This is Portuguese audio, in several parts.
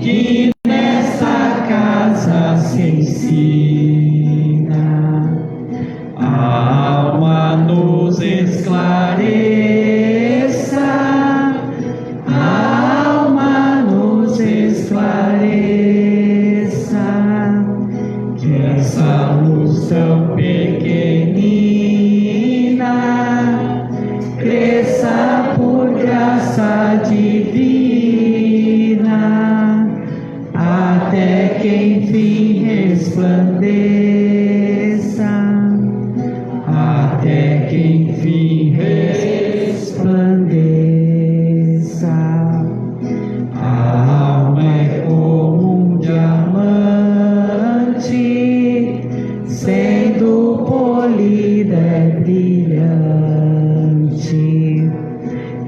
que nessa casa se ensina. A alma nos esclareça, a alma nos esclareça, que essa luz tão pequenina cresça por graça divina, até que enfim resplandeça, até que enfim resplandeça. A alma é como um diamante, sendo polida é brilhante.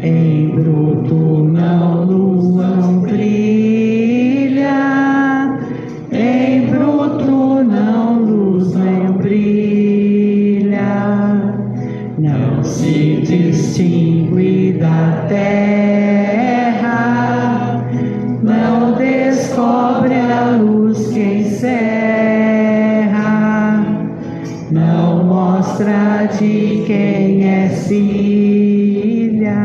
Em bruto não brilha, em bruto não luz nem brilha, não se distingue da terra, não descobre a luz que encerra, não mostra de quem é filha,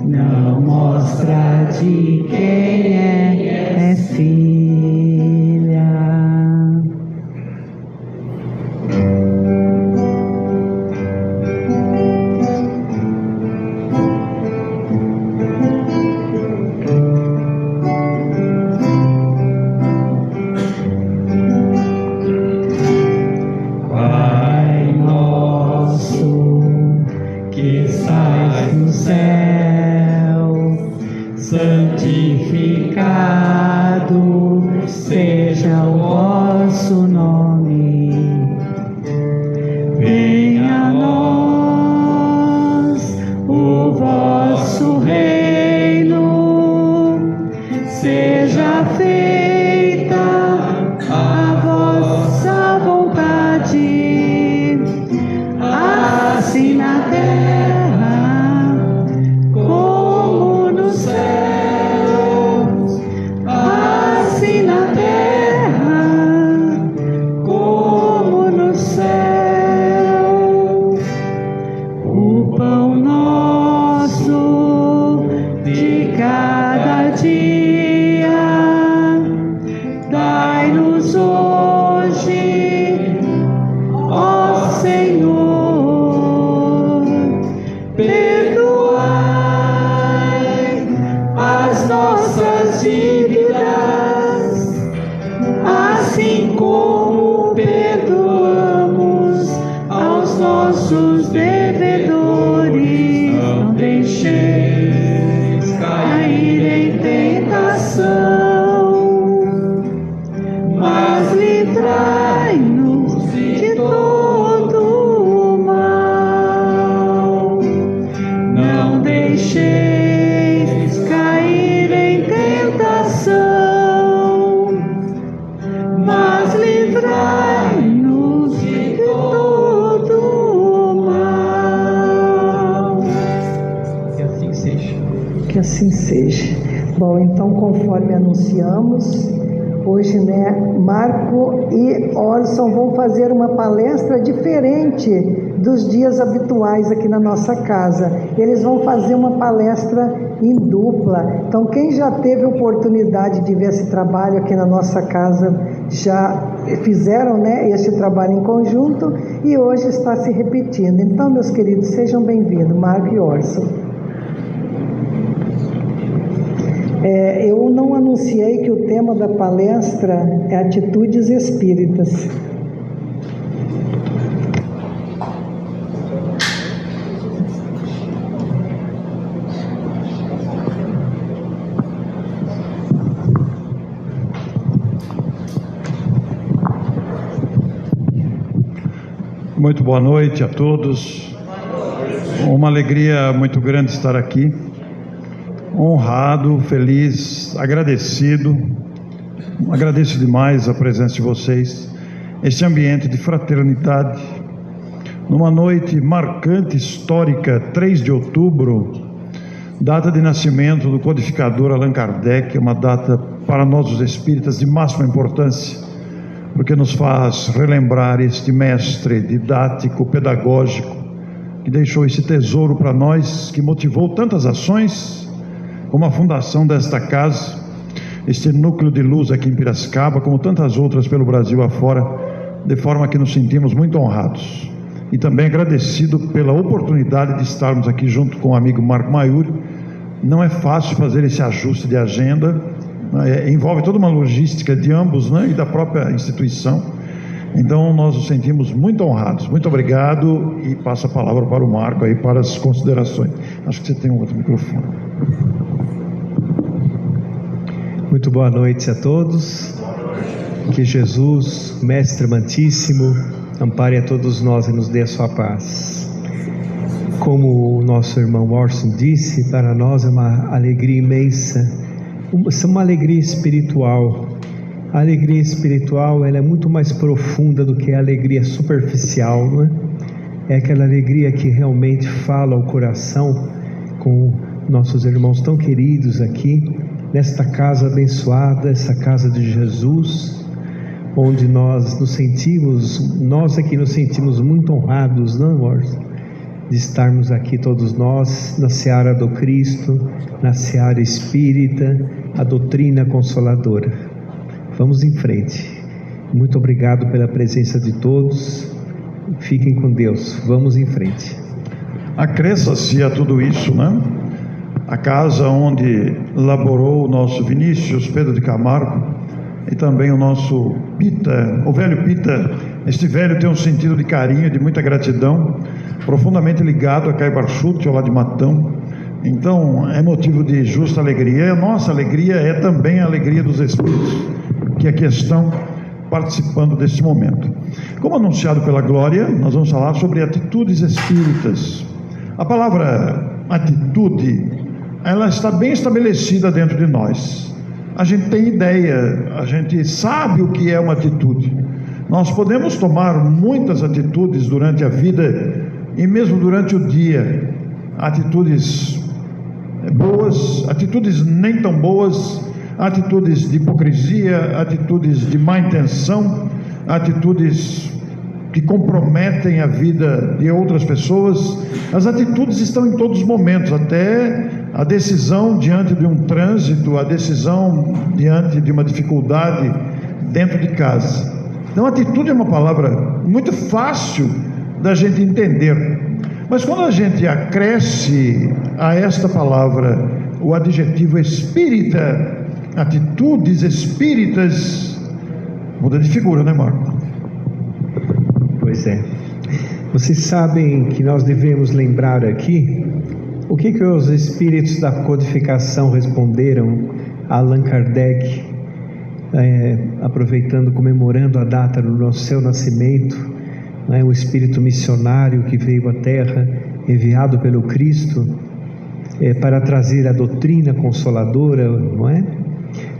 não mostra de quem é filha. Pai nosso que estás no céu, santificado seja o vosso nome. Venha a nós o vosso reino, seja feita a vossa vontade, assim na terra como nos céus, assim na terra como no céu. O pão nosso de cada dia dai-nos hoje, ó Senhor. Perdoai as nossas dívidas, assim como perdoamos aos nossos devedores. Não deixeis cair em tentação, mas livrai-nos de todo o mal. Não deixeis cair em tentação, mas livrai-nos de todo o mal. Que assim seja. Que assim seja. Bom, então, conforme anunciamos, hoje, Marco e Orson vão fazer uma palestra diferente dos dias habituais aqui na nossa casa. Eles vão fazer uma palestra em dupla. Então, quem já teve oportunidade de ver esse trabalho aqui na nossa casa, já fizeram, esse trabalho em conjunto, e hoje está se repetindo. Então, meus queridos, sejam bem-vindos, Marco e Orson. Eu não anunciei que o tema da palestra é atitudes espíritas. Muito boa noite a todos. Uma alegria muito grande estar aqui. Honrado, feliz, agradecido. Agradeço demais a presença de vocês. Este ambiente de fraternidade, numa noite marcante, histórica, 3 de outubro, Data de nascimento do codificador Allan Kardec, uma data para nós os espíritas de máxima importância, porque nos faz relembrar este mestre didático, pedagógico, que deixou esse tesouro para nós, que motivou tantas ações, como a fundação desta casa, este núcleo de luz aqui em Piracicaba, como tantas outras pelo Brasil afora, de forma que nos sentimos muito honrados. E também agradecido pela oportunidade de estarmos aqui junto com o amigo Marco Maiuri. Não é fácil fazer esse ajuste de agenda, envolve toda uma logística de ambos, né, e da própria instituição. Então nós nos sentimos muito honrados. Muito obrigado, e passo a palavra para o Marco aí para as considerações. Acho que você tem um outro microfone. Muito boa noite a todos. Que Jesus, Mestre Amantíssimo, ampare a todos nós e nos dê a sua paz. Como o nosso irmão Orson disse, para nós é uma alegria imensa, uma alegria espiritual. A alegria espiritual, ela é muito mais profunda do que a alegria superficial, não é? É aquela alegria que realmente fala ao coração, com nossos irmãos tão queridos aqui, nesta casa abençoada, essa casa de Jesus, onde nós aqui nos sentimos muito honrados, não, Orson? De estarmos aqui todos nós, na seara do Cristo, na seara espírita, a doutrina consoladora. Vamos em frente. Muito obrigado pela presença de todos. Fiquem com Deus. Vamos em frente. Acresça-se a tudo isso, né? A casa onde laborou o nosso Vinícius Pedro de Camargo e também o nosso Pita, o velho Pita. Este velho tem um sentido de carinho, de muita gratidão, profundamente ligado a Caibarchute, ao lado de Matão. Então é motivo de justa alegria. E a nossa alegria é também a alegria dos espíritos que aqui estão participando deste momento. Como anunciado pela Glória, nós vamos falar sobre atitudes espíritas. A palavra atitude, ela está bem estabelecida dentro de nós. A gente tem ideia, a gente sabe o que é uma atitude. Nós podemos tomar muitas atitudes durante a vida e mesmo durante o dia. Atitudes boas, atitudes nem tão boas, atitudes de hipocrisia, atitudes de má intenção, atitudes que comprometem a vida de outras pessoas. As atitudes estão em todos os momentos, até a decisão diante de um trânsito, a decisão diante de uma dificuldade dentro de casa. Então, atitude é uma palavra muito fácil da gente entender, mas quando a gente acresce a esta palavra o adjetivo espírita, atitudes espíritas, muda de figura, né, Marco? Pois é. Vocês sabem que nós devemos lembrar aqui o que os espíritos da codificação responderam a Allan Kardec, aproveitando, comemorando a data do seu nascimento, um espírito missionário que veio à Terra, enviado pelo Cristo, para trazer a doutrina consoladora, não é?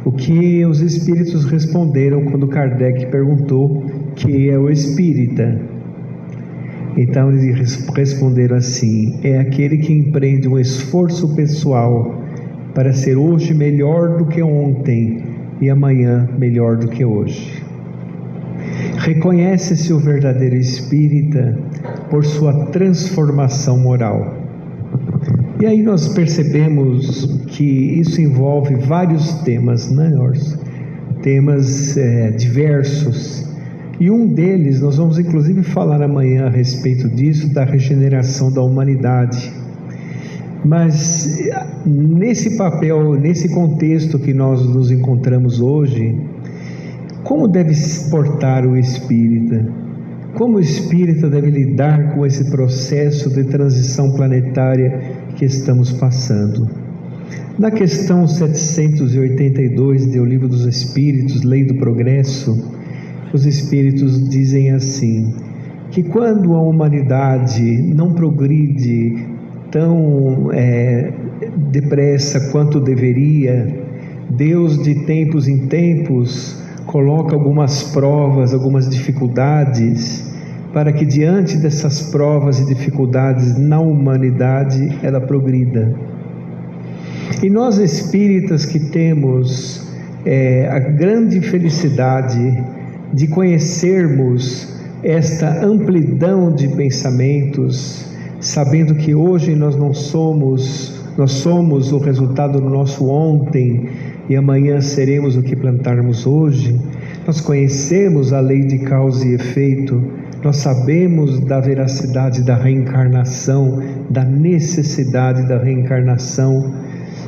O que os espíritos responderam quando Kardec perguntou que é o espírita. Então eles responderam assim: é aquele que empreende um esforço pessoal para ser hoje melhor do que ontem e amanhã melhor do que hoje. Reconhece-se o verdadeiro espírita por sua transformação moral. E aí nós percebemos que isso envolve vários temas, né, Orson? Temas diversos. E um deles, nós vamos inclusive falar amanhã a respeito disso, da regeneração da humanidade. Mas nesse papel, nesse contexto que nós nos encontramos hoje, como deve se portar o espírita? Como o espírita deve lidar com esse processo de transição planetária que estamos passando? Na questão 782 do Livro dos Espíritos, Lei do Progresso, os Espíritos dizem assim, que quando a humanidade não progride tão depressa quanto deveria, Deus de tempos em tempos coloca algumas provas, algumas dificuldades, para que diante dessas provas e dificuldades na humanidade ela progrida. E nós espíritas que temos a grande felicidade de conhecermos esta amplidão de pensamentos, sabendo que hoje nós somos o resultado do nosso ontem e amanhã seremos o que plantarmos hoje. Nós conhecemos a lei de causa e efeito, nós sabemos da veracidade da reencarnação, da necessidade da reencarnação.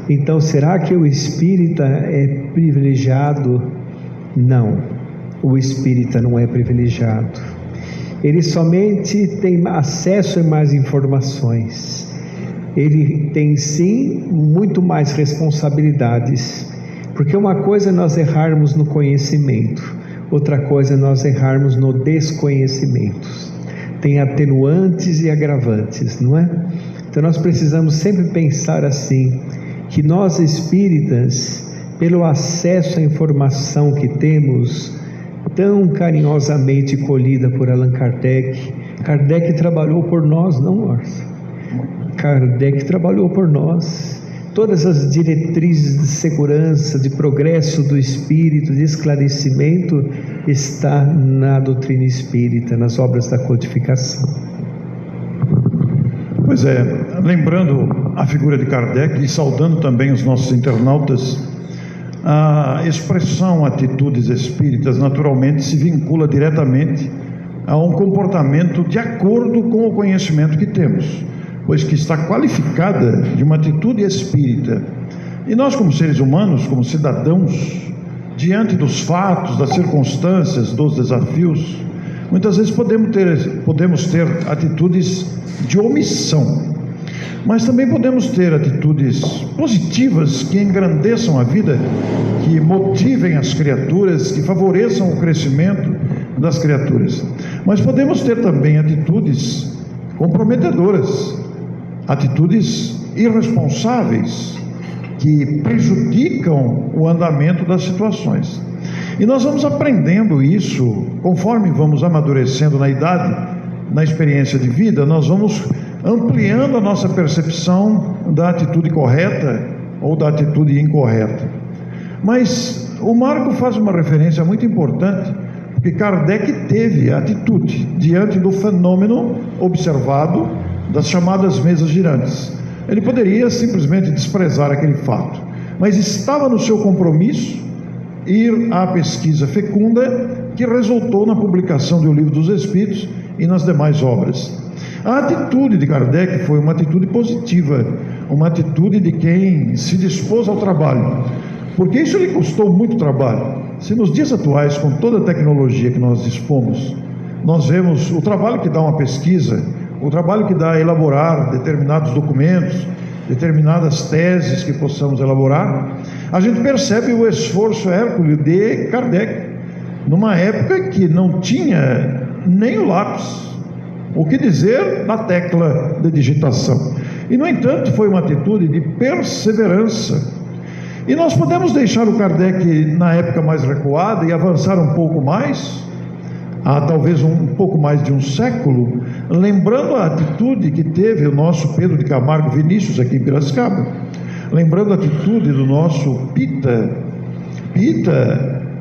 Então, será que o espírita é privilegiado? Não, o espírita não é privilegiado. Ele somente tem acesso a mais informações. Ele tem sim muito mais responsabilidades, porque uma coisa é nós errarmos no conhecimento, outra coisa é nós errarmos no desconhecimento. Tem atenuantes e agravantes, não é? Então nós precisamos sempre pensar assim, que nós espíritas, pelo acesso à informação que temos, tão carinhosamente colhida por Allan Kardec, Kardec trabalhou por nós, não nós. Kardec trabalhou por nós. Todas as diretrizes de segurança, de progresso do espírito, de esclarecimento, está na doutrina espírita, nas obras da codificação. Pois é, lembrando a figura de Kardec e saudando também os nossos internautas, a expressão atitudes espíritas naturalmente se vincula diretamente a um comportamento de acordo com o conhecimento que temos, pois que está qualificada de uma atitude espírita. E nós, como seres humanos, como cidadãos, diante dos fatos, das circunstâncias, dos desafios, muitas vezes podemos ter atitudes de omissão, mas também podemos ter atitudes positivas que engrandeçam a vida, que motivem as criaturas, que favoreçam o crescimento das criaturas. Mas podemos ter também atitudes comprometedoras, atitudes irresponsáveis, que prejudicam o andamento das situações. E nós vamos aprendendo isso, conforme vamos amadurecendo na idade, na experiência de vida, nós vamos ampliando a nossa percepção da atitude correta ou da atitude incorreta. Mas o Marco faz uma referência muito importante, porque Kardec teve atitude diante do fenômeno observado das chamadas mesas girantes. Ele poderia simplesmente desprezar aquele fato, mas estava no seu compromisso ir à pesquisa fecunda que resultou na publicação do Livro dos Espíritos e nas demais obras. A atitude de Kardec foi uma atitude positiva, uma atitude de quem se dispôs ao trabalho, porque isso lhe custou muito trabalho. Se nos dias atuais, com toda a tecnologia que nós dispomos, nós vemos o trabalho que dá uma pesquisa, o trabalho que dá a elaborar determinados documentos, determinadas teses que possamos elaborar, a gente percebe o esforço hércules de Kardec, numa época que não tinha nem o lápis, o que dizer da tecla de digitação. E, no entanto, foi uma atitude de perseverança. E nós podemos deixar o Kardec na época mais recuada e avançar um pouco mais, há talvez um pouco mais de um século, lembrando a atitude que teve o nosso Pedro de Camargo Vinícius aqui em Piracicaba, lembrando a atitude do nosso Pita,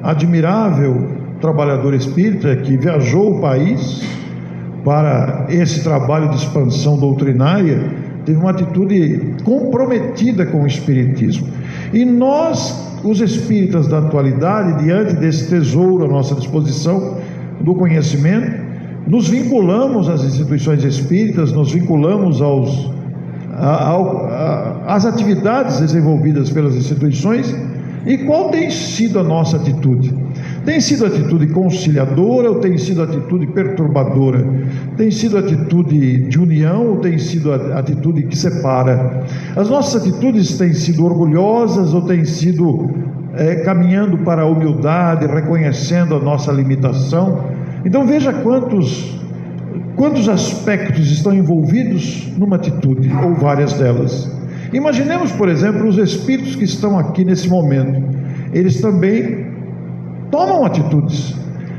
admirável trabalhador espírita que viajou o país para esse trabalho de expansão doutrinária, teve uma atitude comprometida com o espiritismo. E nós, os espíritas da atualidade, diante desse tesouro à nossa disposição do conhecimento, nos vinculamos às instituições espíritas, nos vinculamos às atividades desenvolvidas pelas instituições. E qual tem sido a nossa atitude? Tem sido atitude conciliadora ou tem sido atitude perturbadora? Tem sido atitude de união ou tem sido atitude que separa? As nossas atitudes têm sido orgulhosas ou têm sido caminhando para a humildade, reconhecendo a nossa limitação? Então veja quantos aspectos estão envolvidos numa atitude, ou várias delas. Imaginemos, por exemplo, os espíritos que estão aqui nesse momento. Eles também tomam atitudes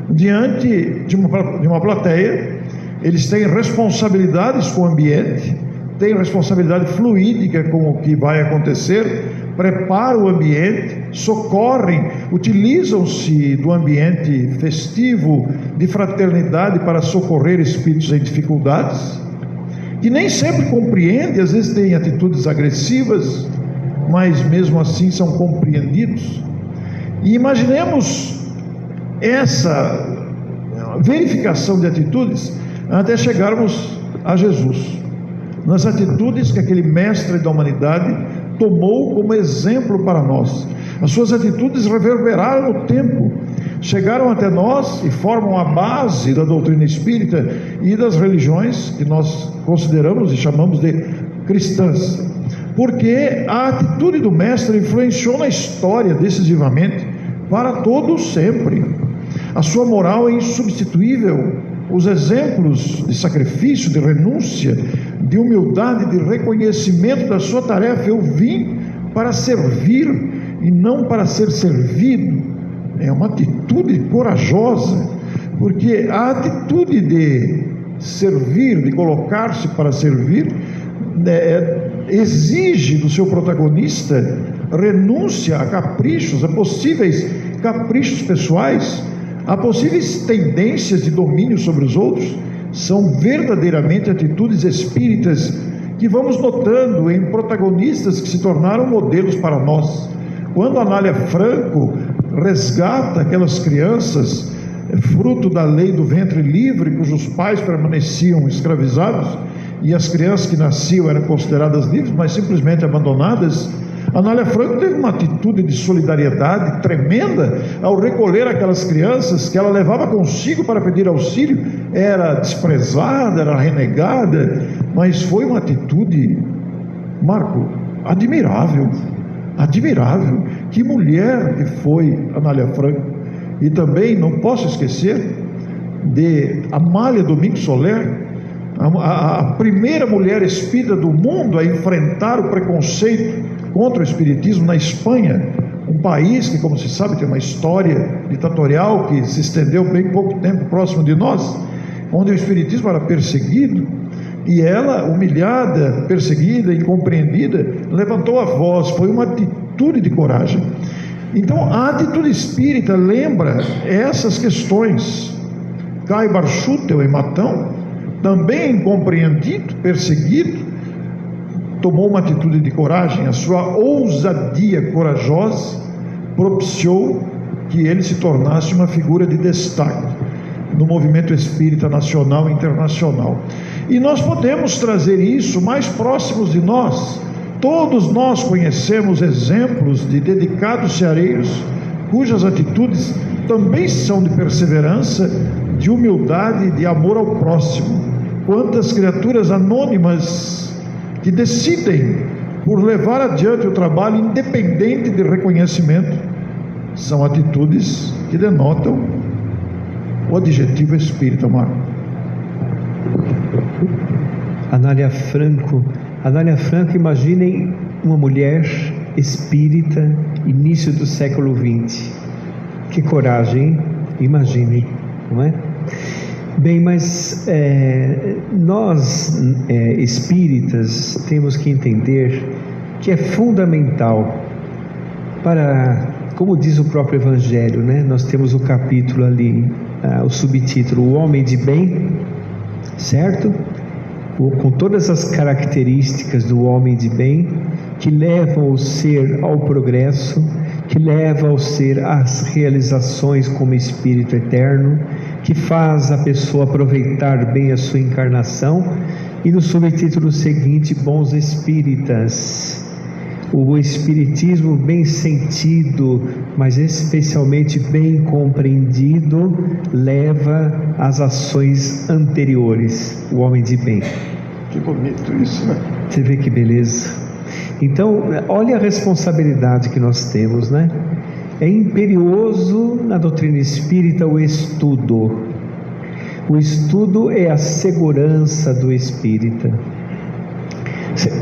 diante de uma plateia. Eles têm responsabilidades com o ambiente, têm responsabilidade fluídica com o que vai acontecer, preparam o ambiente, socorrem, utilizam-se do ambiente festivo de fraternidade para socorrer espíritos em dificuldades, que nem sempre compreendem, às vezes têm atitudes agressivas, mas mesmo assim são compreendidos. E imaginemos essa verificação de atitudes até chegarmos a Jesus, nas atitudes que aquele mestre da humanidade tomou como exemplo para nós. As suas atitudes reverberaram no tempo, chegaram até nós e formam a base da doutrina espírita e das religiões que nós consideramos e chamamos de cristãs, porque a atitude do mestre influenciou na história decisivamente para todos sempre. A sua moral é insubstituível. Os exemplos de sacrifício, de renúncia, de humildade, de reconhecimento da sua tarefa. Eu vim para servir e não para ser servido. É uma atitude corajosa, porque a atitude de servir, de colocar-se para servir, exige do seu protagonista renúncia a caprichos, a possíveis caprichos pessoais, a possíveis tendências de domínio sobre os outros. São verdadeiramente atitudes espíritas que vamos notando em protagonistas que se tornaram modelos para nós. Quando Anália Franco resgata aquelas crianças, fruto da lei do ventre livre, cujos pais permaneciam escravizados, e as crianças que nasciam eram consideradas livres, mas simplesmente abandonadas, Anália Franco teve uma atitude de solidariedade tremenda ao recolher aquelas crianças que ela levava consigo para pedir auxílio. Era desprezada, era renegada, mas foi uma atitude, Marco, admirável, admirável. Que mulher que foi Anália Franco. E também não posso esquecer de Amália Domingos Soler, a primeira mulher espírita do mundo a enfrentar o preconceito contra o espiritismo na Espanha, um país que, como se sabe, tem uma história ditatorial que se estendeu bem pouco tempo próximo de nós, onde o espiritismo era perseguido, e ela, humilhada, perseguida, incompreendida, levantou a voz. Foi uma atitude de coragem. Então, a atitude espírita lembra essas questões. Caio Barchutel, em Matão, também incompreendido, perseguido, tomou uma atitude de coragem. A sua ousadia corajosa propiciou que ele se tornasse uma figura de destaque no movimento espírita nacional e internacional. E nós podemos trazer isso mais próximos de nós. Todos nós conhecemos exemplos de dedicados ceareiros cujas atitudes também são de perseverança, de humildade, de amor ao próximo. Quantas criaturas anônimas que decidem por levar adiante o trabalho independente de reconhecimento. São atitudes que denotam o adjetivo espírita, Marco. Anália Franco, imaginem uma mulher espírita, início do século XX. Que coragem, hein? Imaginem, não é? Bem, mas nós espíritas temos que entender que é fundamental para, como diz o próprio Evangelho, né? Nós temos o capítulo ali, o subtítulo, o homem de bem, certo? Com todas as características do homem de bem, que levam o ser ao progresso, que leva ao ser às realizações como espírito eterno, que faz a pessoa aproveitar bem a sua encarnação. E no subtítulo seguinte, bons espíritas. O espiritismo bem sentido, mas especialmente bem compreendido, leva às ações anteriores, o homem de bem. Que bonito isso, né? Você vê que beleza. Então, olha a responsabilidade que nós temos, né? É imperioso na doutrina espírita o estudo. O estudo é a segurança do espírita.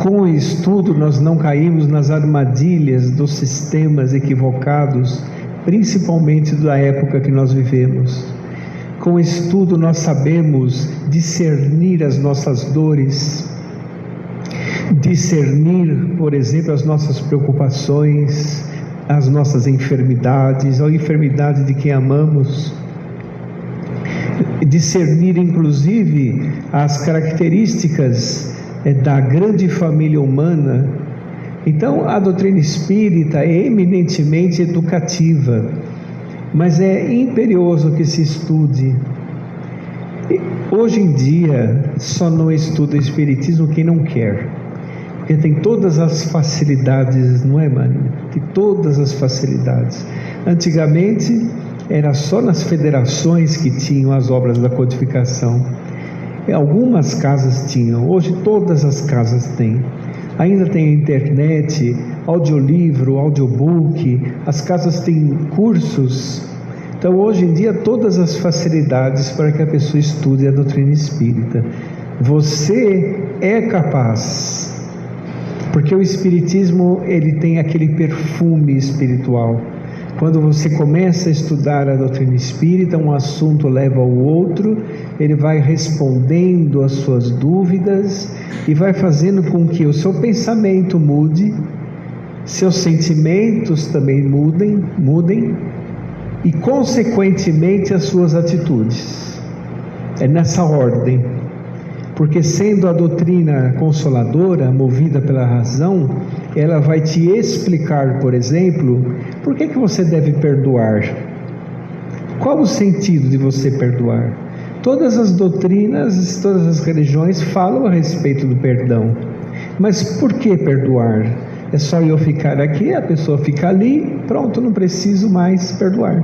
Com o estudo nós não caímos nas armadilhas dos sistemas equivocados, principalmente da época que nós vivemos. Com o estudo nós sabemos discernir as nossas dores. discernir, por exemplo, as nossas preocupações, as nossas enfermidades, a enfermidade de quem amamos, discernir inclusive as características da grande família humana. Então, a doutrina espírita é eminentemente educativa, mas é imperioso que se estude. Hoje em dia, só não estuda o espiritismo quem não quer, porque tem todas as facilidades, não é, Mano? Tem todas as facilidades. Antigamente, era só nas federações que tinham as obras da codificação. Algumas casas tinham, hoje todas as casas têm. Ainda tem a internet, audiolivro, audiobook, as casas têm cursos. Então, hoje em dia, todas as facilidades para que a pessoa estude a doutrina espírita. Você é capaz, porque o espiritismo, ele tem aquele perfume espiritual. Quando você começa a estudar a doutrina espírita, um assunto leva ao outro, ele vai respondendo às suas dúvidas e vai fazendo com que o seu pensamento mude, seus sentimentos também mudem e, consequentemente, as suas atitudes. É nessa ordem, porque sendo a doutrina consoladora, movida pela razão, ela vai te explicar, por exemplo, por que você deve perdoar. Qual o sentido de você perdoar? Todas as doutrinas, todas as religiões falam a respeito do perdão. Mas por que perdoar? É só eu ficar aqui, a pessoa fica ali, pronto, não preciso mais perdoar.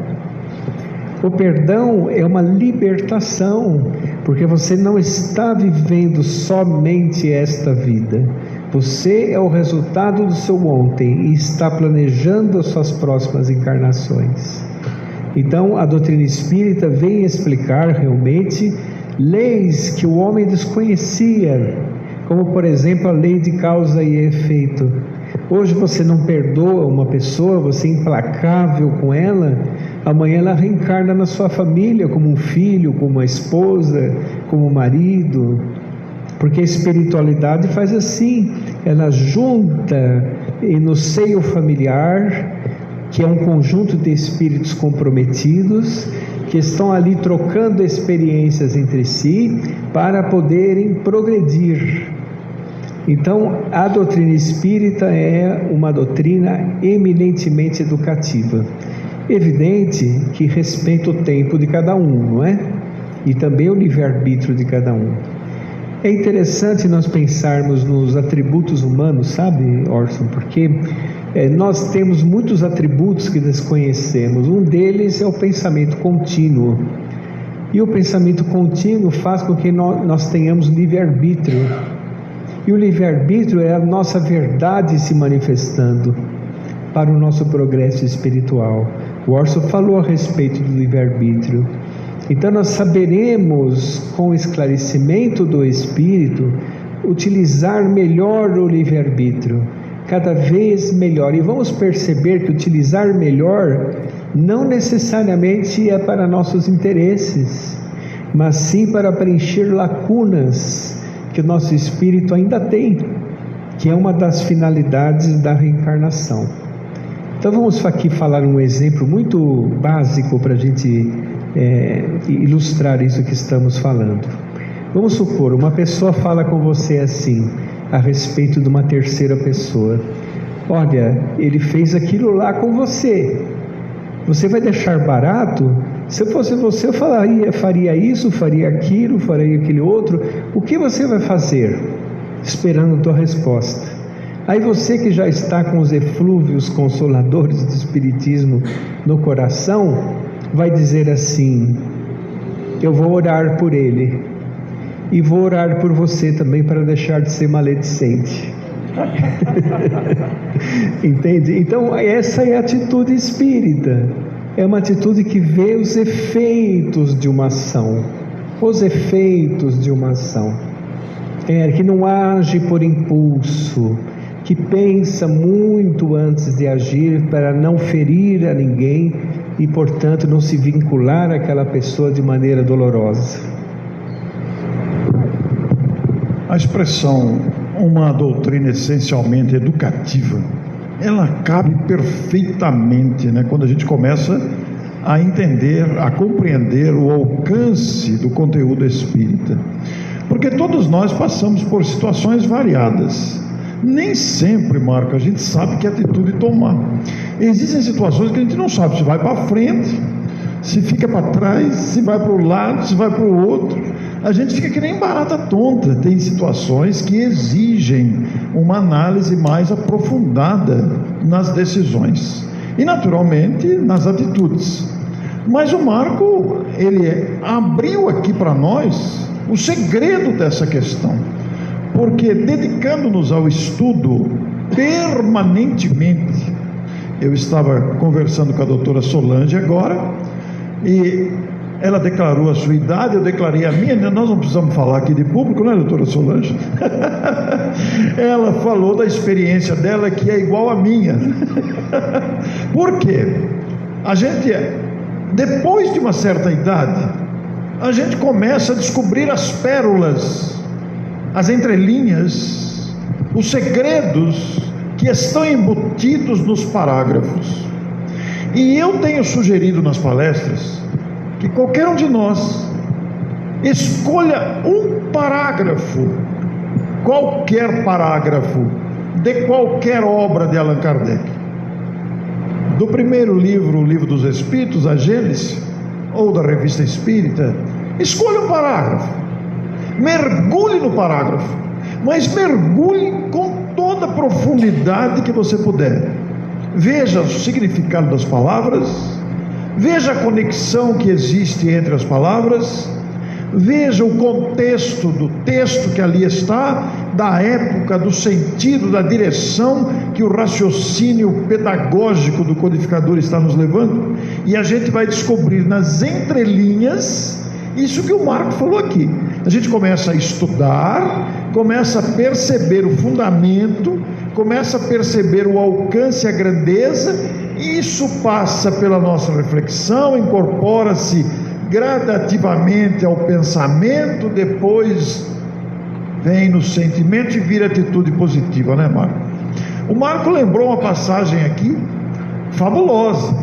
O perdão é uma libertação, porque você não está vivendo somente esta vida. Você é o resultado do seu ontem e está planejando as suas próximas encarnações. Então, a doutrina espírita vem explicar realmente leis que o homem desconhecia, como, por exemplo, a lei de causa e efeito. Hoje você não perdoa uma pessoa, você é implacável com ela, amanhã ela reencarna na sua família como um filho, como uma esposa, como um marido, porque a espiritualidade faz assim, ela junta no seio familiar, que é um conjunto de espíritos comprometidos, que estão ali trocando experiências entre si, para poderem progredir. Então, a doutrina espírita é uma doutrina eminentemente educativa. Evidente que respeita o tempo de cada um, não é? E também o livre-arbítrio de cada um. É interessante nós pensarmos nos atributos humanos, sabe, Orson? Porque nós temos muitos atributos que desconhecemos. Um deles é o pensamento contínuo. E o pensamento contínuo faz com que nós tenhamos livre-arbítrio. E o livre-arbítrio é a nossa verdade se manifestando para o nosso progresso espiritual. O Orson falou a respeito do livre-arbítrio. Então nós saberemos, com o esclarecimento do Espírito, utilizar melhor o livre-arbítrio, cada vez melhor. E vamos perceber que utilizar melhor não necessariamente é para nossos interesses, mas sim para preencher lacunas que o nosso espírito ainda tem, que é uma das finalidades da reencarnação. Então vamos aqui falar um exemplo muito básico para a gente ilustrar isso que estamos falando. Vamos supor, uma pessoa fala com você assim, a respeito de uma terceira pessoa: olha, ele fez aquilo lá com você, você vai deixar barato? Se eu fosse você, eu faria isso, faria aquilo, faria aquele outro. O que você vai fazer? Esperando a tua resposta. Aí você que já está com os eflúvios consoladores do Espiritismo no coração, vai dizer assim: eu vou orar por ele, e vou orar por você também para deixar de ser maledicente. Entende? Então essa é a atitude espírita. É uma atitude que vê os efeitos de uma ação. Os efeitos de uma ação. Que não age por impulso, que pensa muito antes de agir para não ferir a ninguém e, portanto, não se vincular àquela pessoa de maneira dolorosa. A expressão uma doutrina essencialmente educativa. Ela cabe perfeitamente, né, quando a gente começa a entender, a compreender o alcance do conteúdo espírita. Porque todos nós passamos por situações variadas. Nem sempre, Marco, a gente sabe que atitude tomar. Existem situações que a gente não sabe se vai para frente, se fica para trás, se vai para o lado, se vai para o outro. A gente fica que nem barata tonta. Tem situações que exigem uma análise mais aprofundada nas decisões e, naturalmente, nas atitudes. Mas o Marco, ele abriu aqui para nós o segredo dessa questão, porque dedicando-nos ao estudo permanentemente, eu estava conversando com a doutora Solange agora, e ela declarou a sua idade, eu declarei a minha. Nós não precisamos falar aqui de público, né, doutora Solange? Ela falou da experiência dela, que é igual à minha. Por quê? A gente, depois de uma certa idade, a gente começa a descobrir as pérolas, as entrelinhas, os segredos que estão embutidos nos parágrafos. E eu tenho sugerido nas palestras que qualquer um de nós escolha um parágrafo, qualquer parágrafo, de qualquer obra de Allan Kardec. Do primeiro livro, o Livro dos Espíritos, a Gênese, ou da Revista Espírita, escolha um parágrafo, mergulhe no parágrafo, mas mergulhe com toda a profundidade que você puder. Veja o significado das palavras, veja a conexão que existe entre as palavras, veja o contexto do texto que ali está, da época, do sentido, da direção que o raciocínio pedagógico do codificador está nos levando, e a gente vai descobrir nas entrelinhas isso que o Marco falou aqui. A gente começa a estudar, começa a perceber o fundamento, começa a perceber o alcance e a grandeza, e isso passa pela nossa reflexão, incorpora-se gradativamente ao pensamento, depois vem no sentimento e vira atitude positiva, né, Marco? O Marco lembrou uma passagem aqui fabulosa,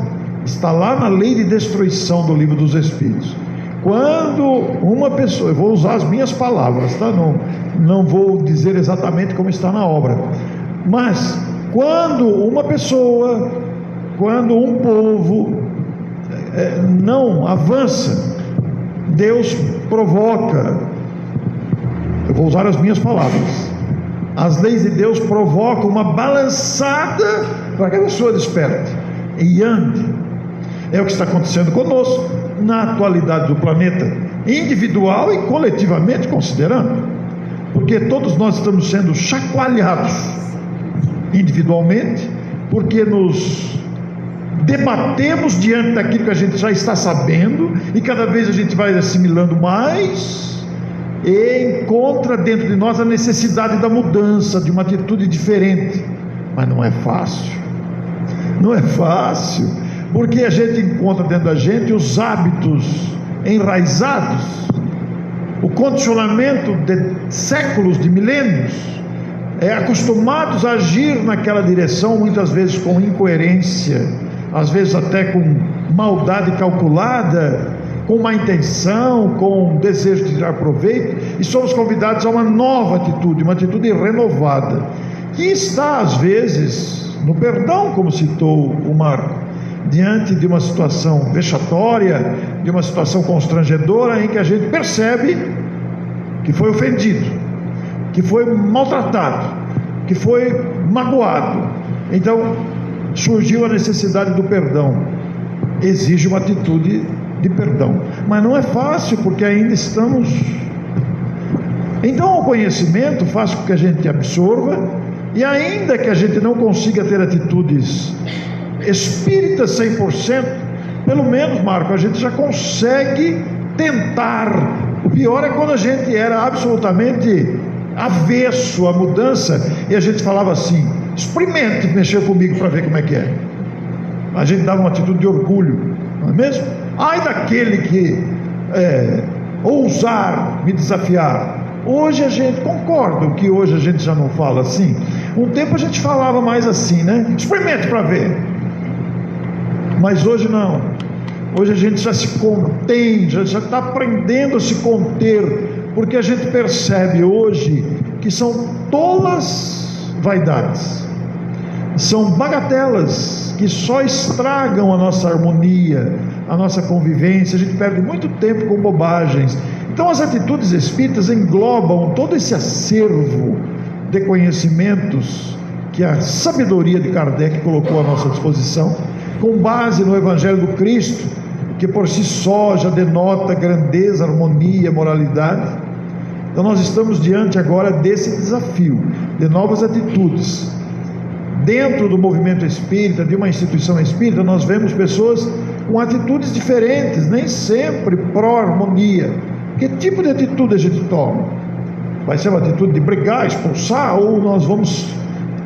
está lá na Lei de Destruição do Livro dos Espíritos. Quando uma pessoa, eu vou usar as minhas palavras, tá? Não vou dizer exatamente como está na obra, mas quando uma pessoa, quando um povo não avança, Deus provoca, eu vou usar as minhas palavras, as leis de Deus provocam uma balançada para que a pessoa desperte e ande. É o que está acontecendo conosco na atualidade do planeta, individual e coletivamente considerando, porque todos nós estamos sendo chacoalhados individualmente, porque nos debatemos diante daquilo que a gente já está sabendo, e cada vez a gente vai assimilando mais, e encontra dentro de nós a necessidade da mudança, de uma atitude diferente. Mas não é fácil, não é fácil, porque a gente encontra dentro da gente os hábitos enraizados, o condicionamento de séculos, de milênios, acostumados a agir naquela direção, muitas vezes com incoerência, às vezes até com maldade calculada, com má intenção, com desejo de tirar proveito, e somos convidados a uma nova atitude, uma atitude renovada, que está às vezes no perdão, como citou o Marco, diante de uma situação vexatória, de uma situação constrangedora, em que a gente percebe que foi ofendido, que foi maltratado, que foi magoado. Então surgiu a necessidade do perdão, exige uma atitude de perdão, mas não é fácil, porque ainda estamos. Então o conhecimento faz com que a gente absorva, e ainda que a gente não consiga ter atitudes espíritas 100%, pelo menos, Marco, a gente já consegue tentar. O pior é quando a gente era absolutamente avesso à mudança, e a gente falava assim: experimente mexer comigo para ver como é que é. A gente dava uma atitude de orgulho, não é mesmo? Ai daquele que ousar me desafiar. Hoje a gente, concordo que hoje a gente já não fala assim. Um tempo a gente falava mais assim, né? Experimente para ver. Mas hoje não. Hoje a gente já se contém, já está aprendendo a se conter, porque a gente percebe hoje que são tolas vaidades, são bagatelas que só estragam a nossa harmonia, a nossa convivência. A gente perde muito tempo com bobagens. Então as atitudes espíritas englobam todo esse acervo de conhecimentos que a sabedoria de Kardec colocou à nossa disposição, com base no Evangelho do Cristo, que por si só já denota grandeza, harmonia, moralidade. Então nós estamos diante agora desse desafio de novas atitudes. Dentro do movimento espírita, de uma instituição espírita, nós vemos pessoas com atitudes diferentes, nem sempre pró-harmonia. Que tipo de atitude a gente toma? Vai ser uma atitude de brigar, expulsar, ou nós vamos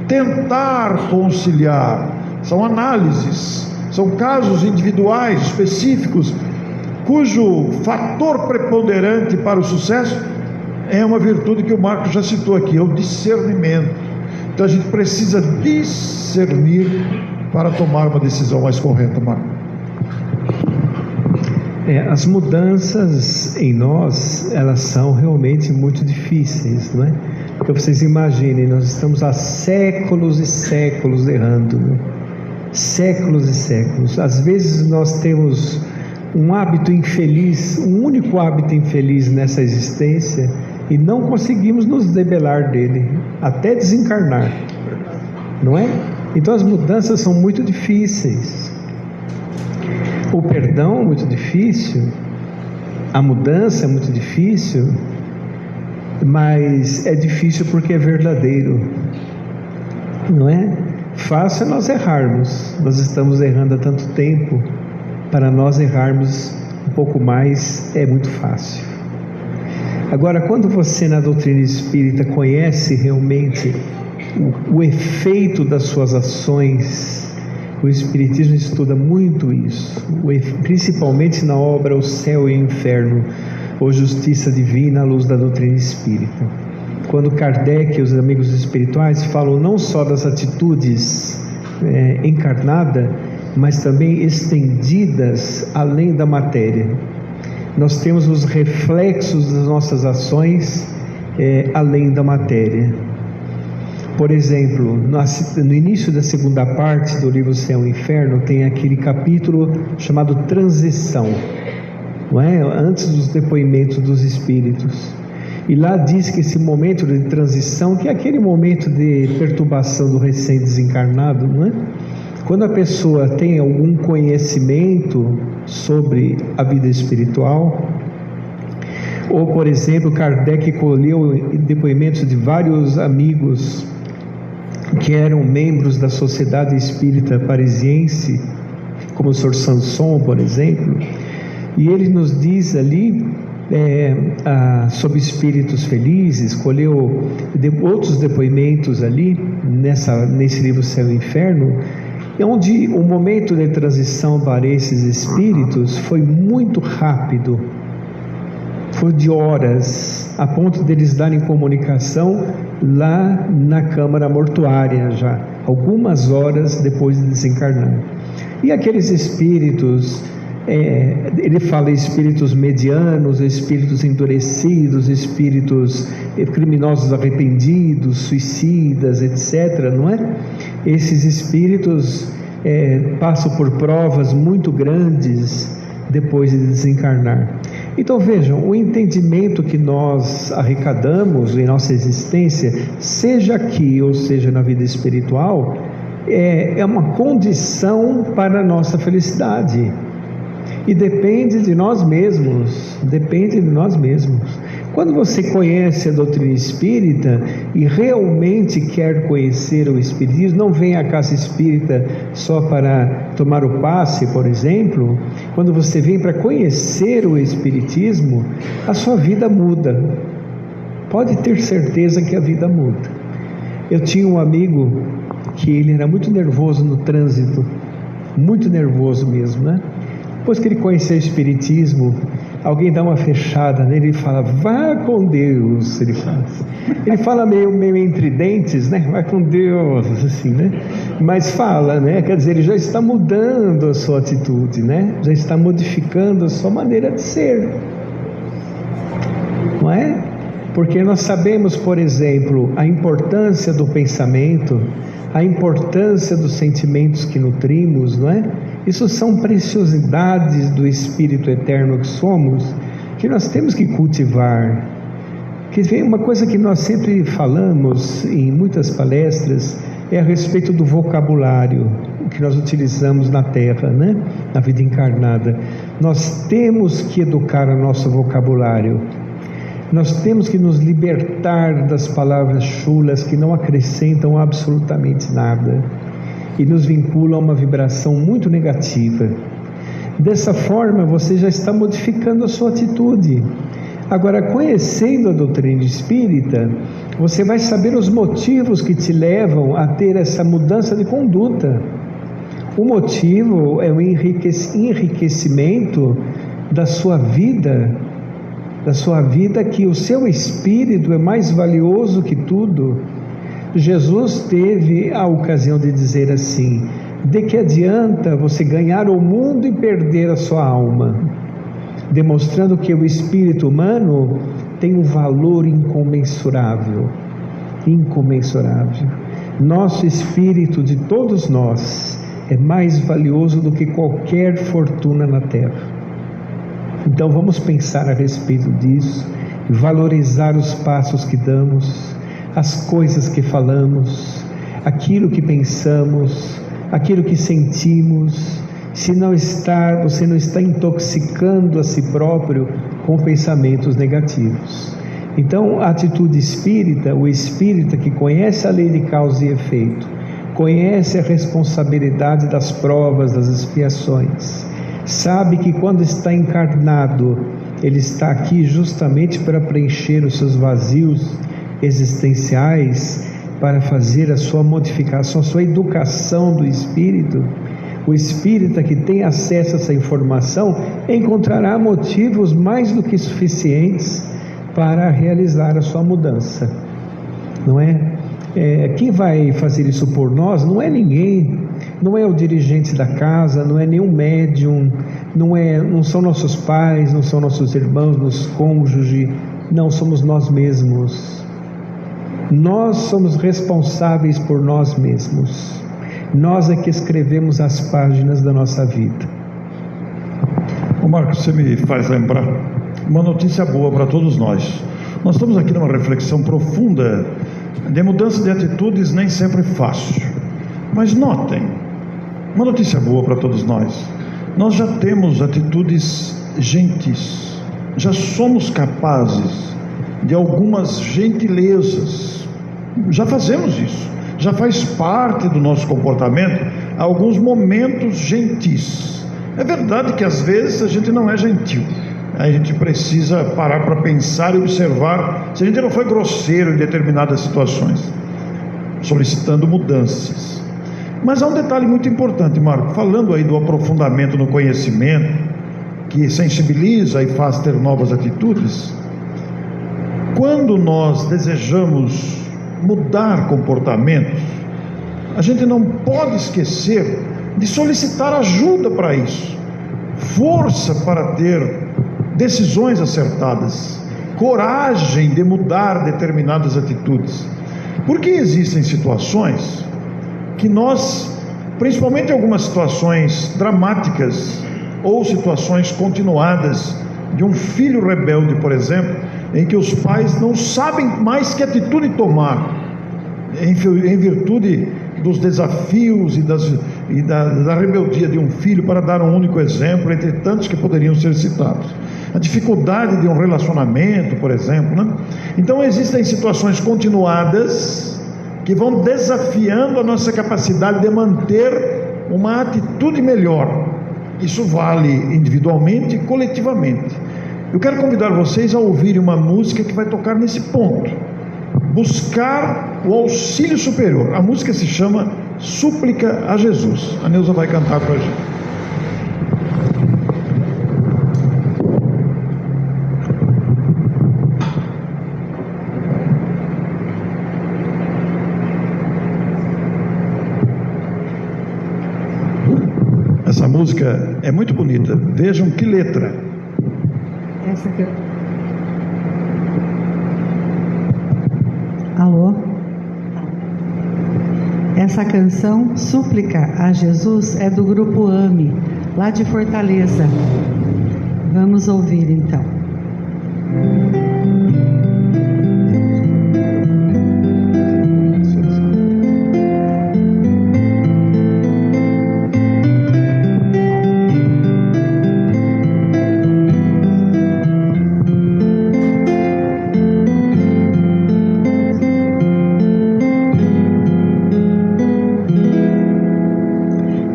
tentar conciliar? São análises, são casos individuais, específicos, cujo fator preponderante para o sucesso é uma virtude que o Marcos já citou aqui, é o discernimento. Então a gente precisa discernir para tomar uma decisão mais correta, Marcos. As mudanças em nós, elas são realmente muito difíceis, não é? Porque vocês imaginem, nós estamos há séculos e séculos errando, né? Séculos e séculos. Às vezes nós temos um hábito infeliz, um único hábito infeliz nessa existência, e não conseguimos nos debelar dele, até desencarnar, não é? Então as mudanças são muito difíceis. O perdão é muito difícil, a mudança é muito difícil, mas é difícil porque é verdadeiro, não é? Fácil é nós errarmos, nós estamos errando há tanto tempo, para nós errarmos um pouco mais é muito fácil. Agora, quando você na doutrina espírita conhece realmente o efeito das suas ações, o Espiritismo estuda muito isso, principalmente na obra O Céu e o Inferno, ou Justiça Divina à luz da doutrina espírita. Quando Kardec e os amigos espirituais falam não só das atitudes encarnadas, mas também estendidas além da matéria. Nós temos os reflexos das nossas ações além da matéria. Por exemplo, no início da segunda parte do livro Céu e Inferno, tem aquele capítulo chamado Transição, não é? Antes dos depoimentos dos espíritos. E lá diz que esse momento de transição, que é aquele momento de perturbação do recém-desencarnado, não é? Quando a pessoa tem algum conhecimento sobre a vida espiritual, ou, por exemplo, Kardec colheu depoimentos de vários amigos que eram membros da Sociedade Espírita Parisiense, como o Sr. Sanson, por exemplo, e ele nos diz ali sobre espíritos felizes, colheu outros depoimentos ali, nesse livro Céu e Inferno, onde o momento de transição para esses espíritos foi muito rápido, foi de horas, a ponto deles darem comunicação lá na câmara mortuária já, algumas horas depois de desencarnar. E aqueles espíritos, ele fala espíritos medianos, espíritos endurecidos, espíritos criminosos arrependidos, suicidas, etc., não é? Esses espíritos passam por provas muito grandes depois de desencarnar. Então vejam, o entendimento que nós arrecadamos em nossa existência, seja aqui ou seja na vida espiritual, é uma condição para a nossa felicidade. E depende de nós mesmos, depende de nós mesmos. Quando você conhece a doutrina espírita e realmente quer conhecer o espiritismo, não vem à casa espírita só para tomar o passe, por exemplo. Quando você vem para conhecer o espiritismo, a sua vida muda. Pode ter certeza que a vida muda. Eu tinha um amigo que ele era muito nervoso no trânsito, muito nervoso mesmo, né? Depois que ele conheceu o espiritismo, alguém dá uma fechada nele e fala, vá com Deus, ele fala. Ele fala meio entre dentes, né? Vai com Deus, assim, né? Mas fala, né? Quer dizer, ele já está mudando a sua atitude, né? Já está modificando a sua maneira de ser. Não é? Porque nós sabemos, por exemplo, a importância do pensamento, a importância dos sentimentos que nutrimos, não é? Isso são preciosidades do Espírito Eterno que somos, que nós temos que cultivar. Que vem uma coisa que nós sempre falamos em muitas palestras, é a respeito do vocabulário que nós utilizamos na Terra, né? Na vida encarnada. Nós temos que educar o nosso vocabulário. Nós temos que nos libertar das palavras chulas que não acrescentam absolutamente nada e nos vinculam a uma vibração muito negativa. Dessa forma, você já está modificando a sua atitude. Agora, conhecendo a doutrina espírita, você vai saber os motivos que te levam a ter essa mudança de conduta. O motivo é o enriquecimento da sua vida, que o seu espírito é mais valioso que tudo. Jesus teve a ocasião de dizer assim: de que adianta você ganhar o mundo e perder a sua alma? Demonstrando que o espírito humano tem um valor incomensurável. Incomensurável. Nosso espírito, de todos nós, é mais valioso do que qualquer fortuna na terra. Então vamos pensar a respeito disso, valorizar os passos que damos, as coisas que falamos, aquilo que pensamos, aquilo que sentimos. Se você não está intoxicando a si próprio com pensamentos negativos. Então, a atitude espírita, o espírita que conhece a lei de causa e efeito, conhece a responsabilidade das provas, das expiações, sabe que quando está encarnado, ele está aqui justamente para preencher os seus vazios existenciais, para fazer a sua modificação, a sua educação do espírito. O espírita que tem acesso a essa informação encontrará motivos mais do que suficientes para realizar a sua mudança, não é? Quem vai fazer isso por nós não é ninguém, não é o dirigente da casa, não é nenhum médium, não são nossos pais, não são nossos irmãos, nossos cônjuges, não, somos nós mesmos. Nós somos responsáveis por nós mesmos. Nós é que escrevemos as páginas da nossa vida. Ô Marcos, você me faz lembrar uma notícia boa para todos nós. Nós estamos aqui numa reflexão profunda de mudança de atitudes, nem sempre fácil. Mas notem, uma notícia boa para todos nós. Nós já temos atitudes gentis, já somos capazes de algumas gentilezas, já fazemos isso. Já faz parte do nosso comportamento alguns momentos gentis. É verdade que às vezes a gente não é gentil. A gente precisa parar para pensar e observar se a gente não foi grosseiro em determinadas situações, solicitando mudanças. Mas há um detalhe muito importante, Marco, falando aí do aprofundamento no conhecimento, que sensibiliza e faz ter novas atitudes. Quando nós desejamos mudar comportamentos, a gente não pode esquecer de solicitar ajuda para isso, força para ter decisões acertadas, coragem de mudar determinadas atitudes, porque existem situações que nós, principalmente algumas situações dramáticas ou situações continuadas de um filho rebelde, por exemplo, em que os pais não sabem mais que atitude tomar, em virtude dos desafios e da rebeldia de um filho, para dar um único exemplo entre tantos que poderiam ser citados. A dificuldade de um relacionamento, por exemplo, né? Então existem situações continuadas que vão desafiando a nossa capacidade de manter uma atitude melhor. Isso vale individualmente e coletivamente. Eu quero convidar vocês a ouvirem uma música que vai tocar nesse ponto. Buscar o auxílio superior. A música se chama Súplica a Jesus. A Neuza vai cantar para a gente. música é muito bonita. Vejam que letra. Essa aqui. Alô? Essa canção, Súplica a Jesus, é do grupo AME, lá de Fortaleza. Vamos ouvir então.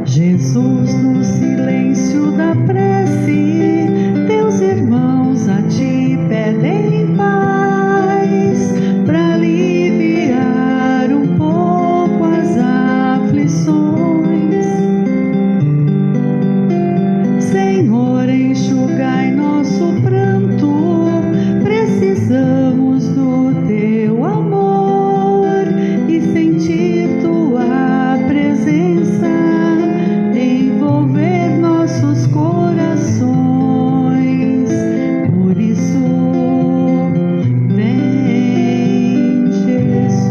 Jesus, no silêncio da prece, teus irmãos a ti pedem paz, para aliviar um pouco as aflições. Senhor, enxugai nosso pranto, precisamos do teu amor e sentir tua presença envolver nossos corações. Por isso, vem, Jesus.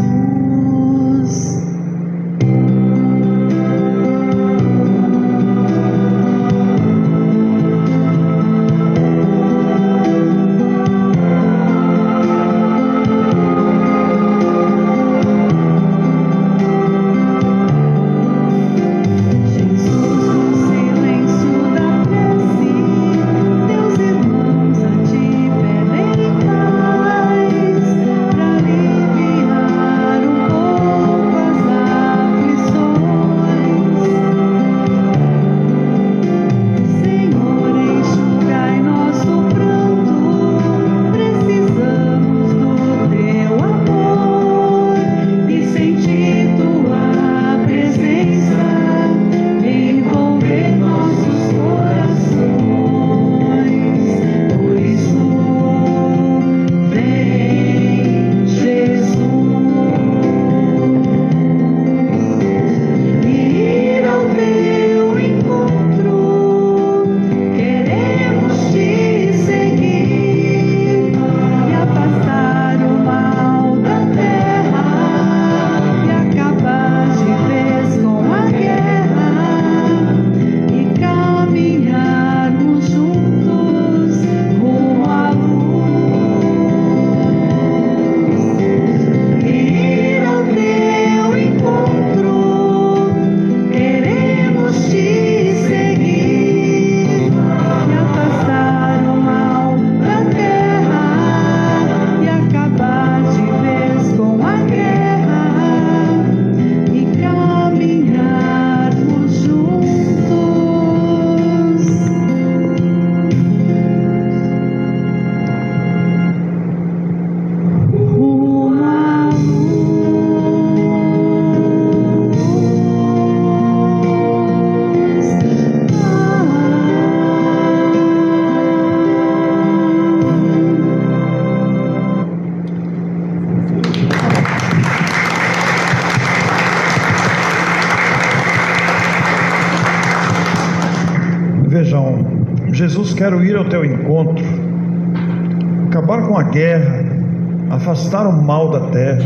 Vejam, Jesus quer ir ao teu encontro, acabar com a guerra, afastar o mal da terra.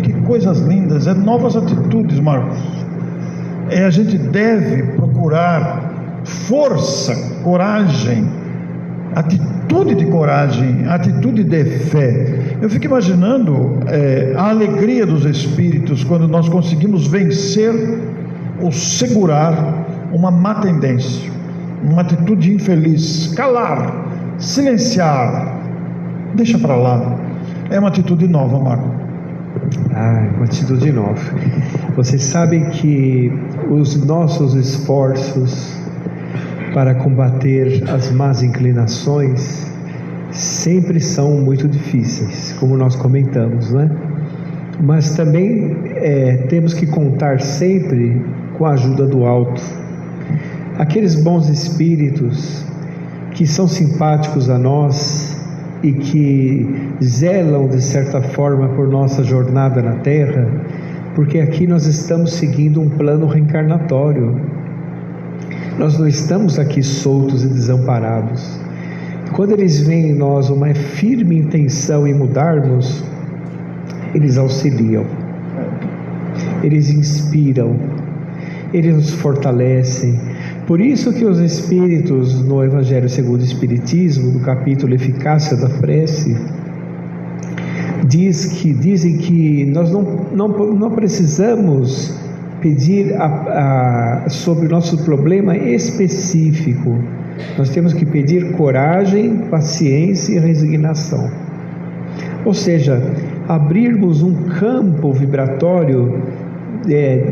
Que coisas lindas, novas atitudes, Marcos. A gente deve procurar força, coragem, atitude de coragem, atitude de fé. Eu fico imaginando a alegria dos espíritos quando nós conseguimos vencer ou segurar uma má tendência, uma atitude infeliz, calar, silenciar, deixa para lá. É uma atitude nova, Marco. Uma atitude nova. Vocês sabem que os nossos esforços para combater as más inclinações sempre são muito difíceis, como nós comentamos, né? Mas também temos que contar sempre com a ajuda do alto. Aqueles bons espíritos que são simpáticos a nós e que zelam de certa forma por nossa jornada na Terra, porque aqui nós estamos seguindo um plano reencarnatório. Nós não estamos aqui soltos e desamparados. Quando eles veem em nós uma firme intenção em mudarmos, eles auxiliam, eles inspiram, eles nos fortalecem. Por isso que os Espíritos, no Evangelho segundo o Espiritismo, no capítulo Eficácia da Prece, dizem que nós não precisamos pedir sobre o nosso problema específico. Nós temos que pedir coragem, paciência e resignação. Ou seja, abrirmos um campo vibratório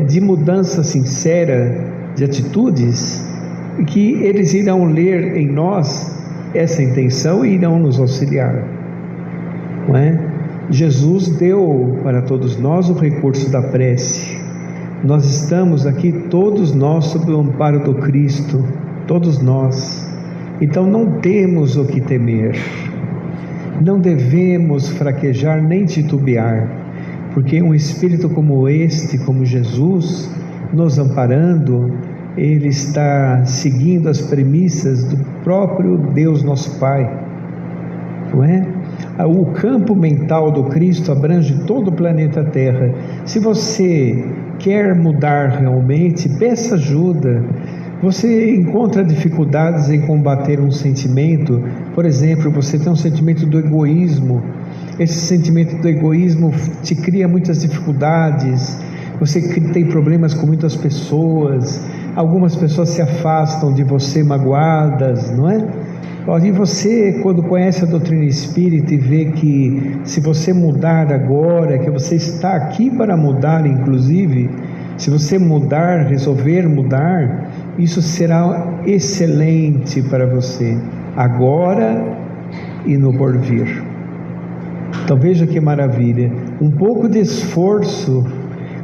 de mudança sincera de atitudes, que eles irão ler em nós essa intenção e irão nos auxiliar. Não é? Jesus deu para todos nós o recurso da prece. Nós estamos aqui, todos nós, sob o amparo do Cristo, todos nós. Então não temos o que temer, não devemos fraquejar nem titubear, porque um Espírito como este, como Jesus, nos amparando, ele está seguindo as premissas do próprio Deus nosso Pai, não é? O campo mental do Cristo abrange todo o planeta Terra. Se você quer mudar realmente, peça ajuda. Você encontra dificuldades em combater um sentimento, por exemplo, você tem um sentimento do egoísmo. Esse sentimento do egoísmo te cria muitas dificuldades. Você tem problemas com muitas pessoas. Algumas pessoas se afastam de você magoadas, não é? E você, quando conhece a doutrina espírita e vê que se você mudar agora, que você está aqui para mudar, inclusive, se você mudar, resolver mudar, isso será excelente para você, agora e no porvir. Então veja que maravilha, um pouco de esforço,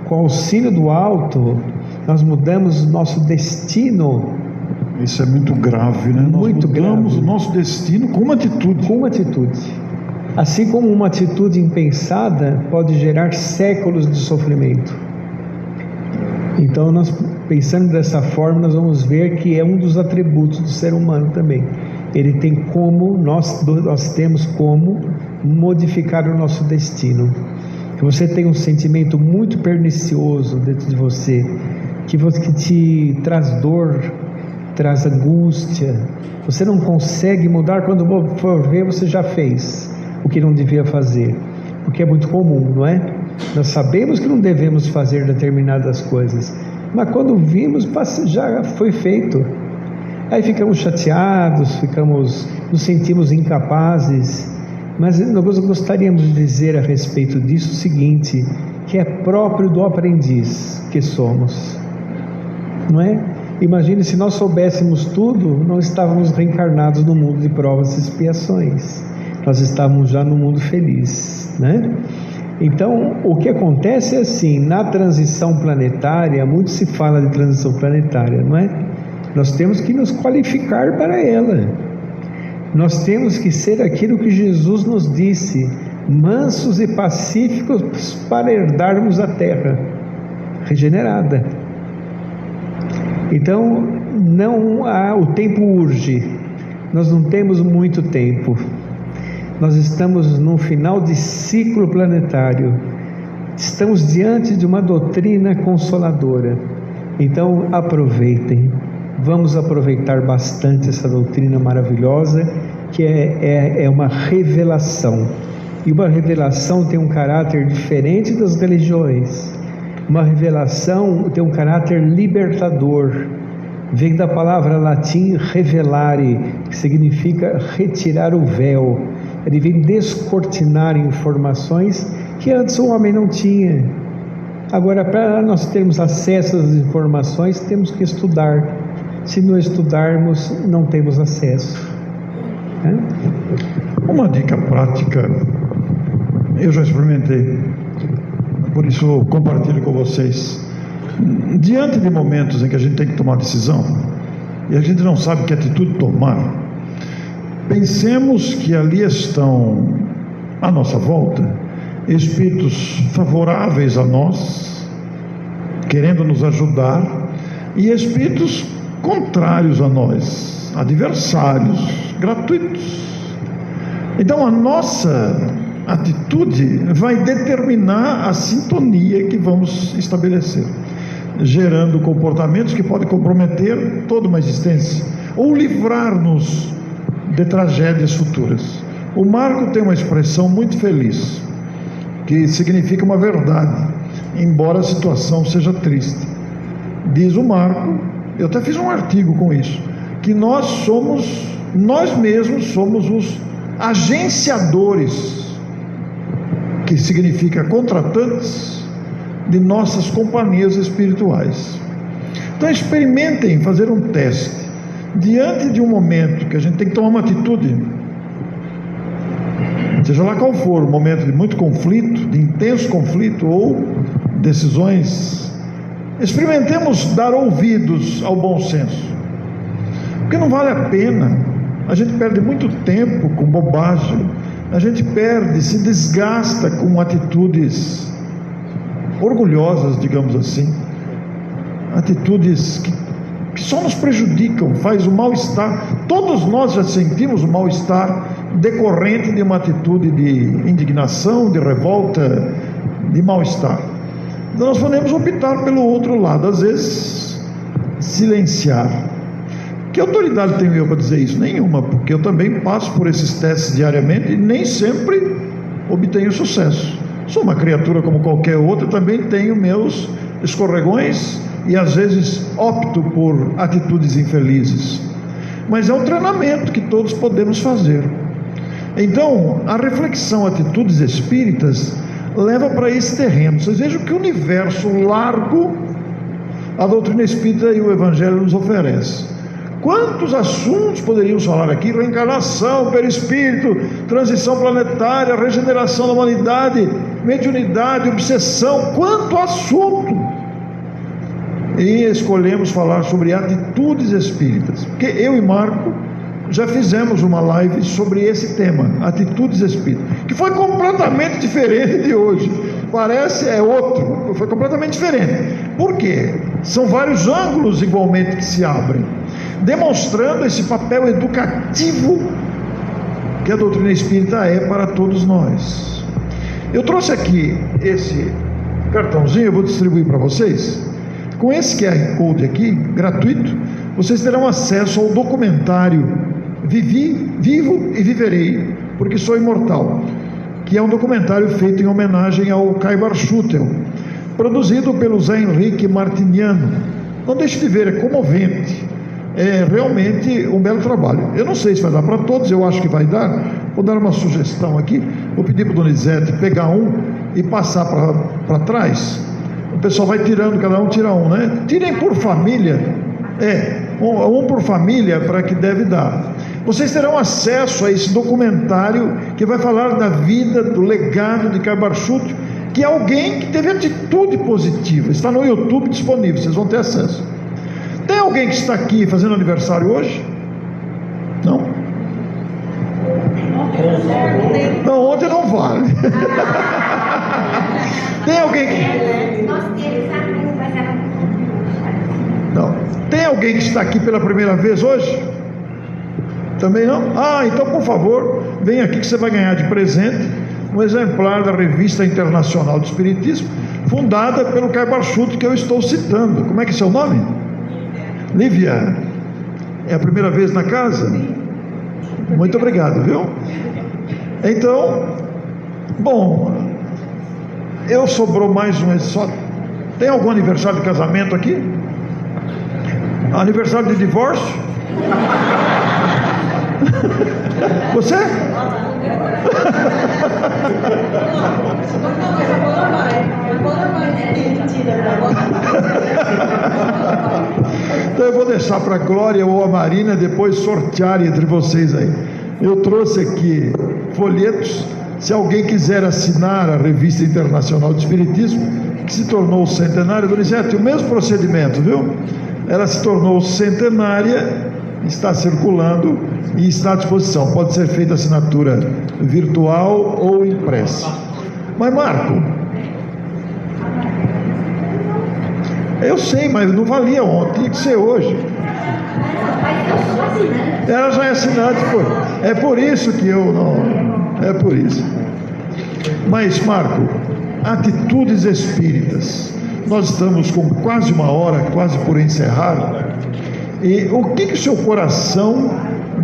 com o auxílio do alto, nós mudamos o nosso destino. Isso é muito grave, né? Muito Nós mudamos grave. o nosso destino com uma atitude. Com uma atitude. Assim como uma atitude impensada pode gerar séculos de sofrimento. Então, nós pensando dessa forma, nós vamos ver que é um dos atributos do ser humano também. Ele tem como, nós temos como modificar o nosso destino. Que você tem um sentimento muito pernicioso dentro de você, que te traz dor, traz angústia, você não consegue mudar, quando for ver, você já fez o que não devia fazer, porque é muito comum, não é? Nós sabemos que não devemos fazer determinadas coisas, mas quando vimos, já foi feito. Aí ficamos chateados, nos sentimos incapazes, mas nós gostaríamos de dizer a respeito disso o seguinte, que é próprio do aprendiz que somos, não é? Imagine se nós soubéssemos tudo, não estávamos reencarnados no mundo de provas e expiações. Nós estávamos já no mundo feliz, né? Então, o que acontece é assim, na transição planetária, muito se fala de transição planetária, não é? Nós temos que nos qualificar para ela. Nós temos que ser aquilo que Jesus nos disse, mansos e pacíficos para herdarmos a terra regenerada. Então, o tempo urge, nós não temos muito tempo, nós estamos no final de ciclo planetário, estamos diante de uma doutrina consoladora, então aproveitem, vamos aproveitar bastante essa doutrina maravilhosa, que é uma revelação, e uma revelação tem um caráter diferente das religiões. Uma revelação tem um caráter libertador, vem da palavra latim revelare, que significa retirar o véu. Ele vem descortinar informações que antes o homem não tinha. Agora, para nós termos acesso às informações, temos que estudar. Se não estudarmos, não temos acesso. Uma dica prática, eu já experimentei, por isso compartilho com vocês. Diante de momentos em que a gente tem que tomar decisão e a gente não sabe que atitude tomar, pensemos que ali estão à nossa volta espíritos favoráveis a nós, querendo nos ajudar, e espíritos contrários a nós, adversários, gratuitos. Então a nossa atitude vai determinar a sintonia que vamos estabelecer, gerando comportamentos que podem comprometer toda uma existência ou livrar-nos de tragédias futuras. O Marco tem uma expressão muito feliz, que significa uma verdade, embora a situação seja triste. Diz o Marco, eu até fiz um artigo com isso, que nós mesmos somos os agenciadores, que significa contratantes, de nossas companhias espirituais. Então experimentem fazer um teste. Diante de um momento que a gente tem que tomar uma atitude, seja lá qual for, um momento de muito conflito, de intenso conflito ou decisões, experimentemos dar ouvidos ao bom senso, porque não vale a pena. A gente perde muito tempo com bobagem, a gente se desgasta com atitudes orgulhosas, digamos assim, atitudes que só nos prejudicam, faz o mal-estar. Todos nós já sentimos o mal-estar decorrente de uma atitude de indignação, de revolta, de mal-estar. Então nós podemos optar pelo outro lado, às vezes silenciar. Que autoridade tenho eu para dizer isso? Nenhuma, porque eu também passo por esses testes diariamente e nem sempre obtenho sucesso. Sou uma criatura como qualquer outra, também tenho meus escorregões e às vezes opto por atitudes infelizes. Mas é um treinamento que todos podemos fazer. Então, a reflexão Atitudes Espíritas leva para esse terreno. Vocês vejam que universo largo a doutrina espírita e o Evangelho nos oferece. Quantos assuntos poderíamos falar aqui? Reencarnação, perispírito, transição planetária, regeneração da humanidade, mediunidade, obsessão, quanto assunto! E escolhemos falar sobre atitudes espíritas, porque eu e Marco já fizemos uma live sobre esse tema, atitudes espíritas, que foi completamente diferente de hoje. Parece é outro, foi completamente diferente. Por quê? São vários ângulos igualmente que se abrem, demonstrando esse papel educativo que a doutrina espírita é para todos nós. Eu trouxe aqui esse cartãozinho, eu vou distribuir para vocês. Com esse QR Code aqui, gratuito, vocês terão acesso ao documentário Vivo e Viverei, porque sou imortal, que é um documentário feito em homenagem ao Caibar Schutel, produzido pelo Zé Henrique Martiniano. Não deixe de ver, é comovente, é realmente um belo trabalho. Eu não sei se vai dar para todos, eu acho que vai dar. Vou dar uma sugestão aqui, vou pedir para o Donizete pegar um e passar para trás. O pessoal vai tirando, cada um tira um, né? Tirem por família, um por família, para que deve dar. Vocês terão acesso a esse documentário que vai falar da vida, do legado de Caibar Schutel, que é alguém que teve atitude positiva. Está no YouTube disponível, vocês vão ter acesso. Tem alguém que está aqui fazendo aniversário hoje? Não? Não, ontem não vale. Tem alguém que... Não. Tem alguém que está aqui pela primeira vez hoje? Também não? Ah, então por favor, vem aqui que você vai ganhar de presente um exemplar da Revista Internacional de Espiritismo, fundada pelo Caibar Schutel, que eu estou citando. Como é que é seu nome? Lívia. É a primeira vez na casa? Muito obrigado, viu? Então, bom, sobrou mais um só. Tem algum aniversário de casamento aqui? Aniversário de divórcio? Você? Então eu vou deixar para a Glória ou a Marina depois sortear entre vocês aí. Eu trouxe aqui folhetos. Se alguém quiser assinar a Revista Internacional de Espiritismo, que se tornou centenária, Donizete, o mesmo procedimento, viu? Ela se tornou centenária, está circulando e está à disposição. Pode ser feita assinatura virtual ou impressa. Mas Marco, Eu sei, mas não valia ontem, tinha que ser hoje. Ela já é assinante, pô. É por isso que eu não. É por isso. Mas, Marco, atitudes espíritas. Nós estamos com quase uma hora, quase por encerrar. E o que o seu coração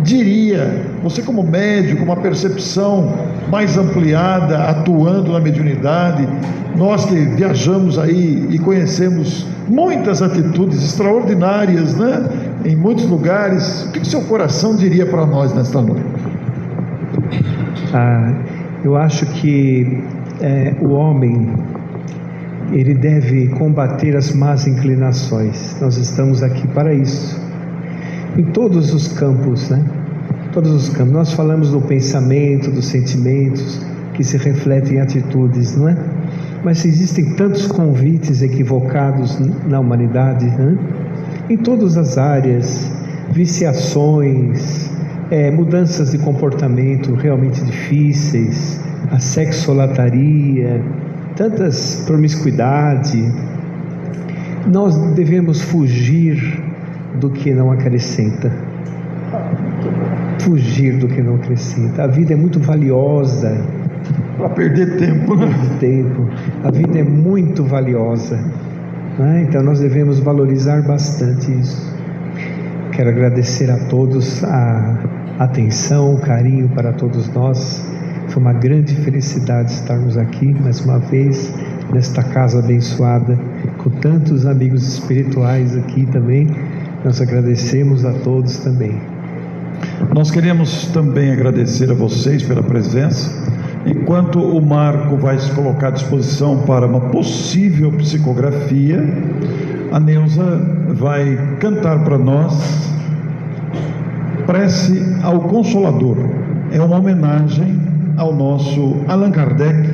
diria? Você, como médium, com uma percepção mais ampliada, atuando na mediunidade, nós que viajamos aí e conhecemos muitas atitudes extraordinárias, né? Em muitos lugares, o que o seu coração diria para nós nesta noite? Eu acho que o homem, ele deve combater as más inclinações. Nós estamos aqui para isso, em todos os campos, né? Todos os campos. Nós falamos do pensamento, dos sentimentos, que se refletem em atitudes, não é? Mas existem tantos convites equivocados na humanidade, né? Em todas as áreas, viciações, mudanças de comportamento realmente difíceis, a sexolataria, tantas promiscuidade. Nós devemos fugir do que não acrescenta. Fugir do que não acrescenta. A vida é muito valiosa. Para perder tempo, né? A vida é muito valiosa, né? Então nós devemos valorizar bastante isso. Quero agradecer a todos a atenção, o carinho para todos nós. Foi uma grande felicidade estarmos aqui mais uma vez nesta casa abençoada, com tantos amigos espirituais aqui também. Nós agradecemos a todos também. Nós queremos também agradecer a vocês pela presença. Enquanto o Marco vai se colocar à disposição para uma possível psicografia, a Neuza vai cantar para nós Prece ao Consolador. É uma homenagem ao nosso Allan Kardec,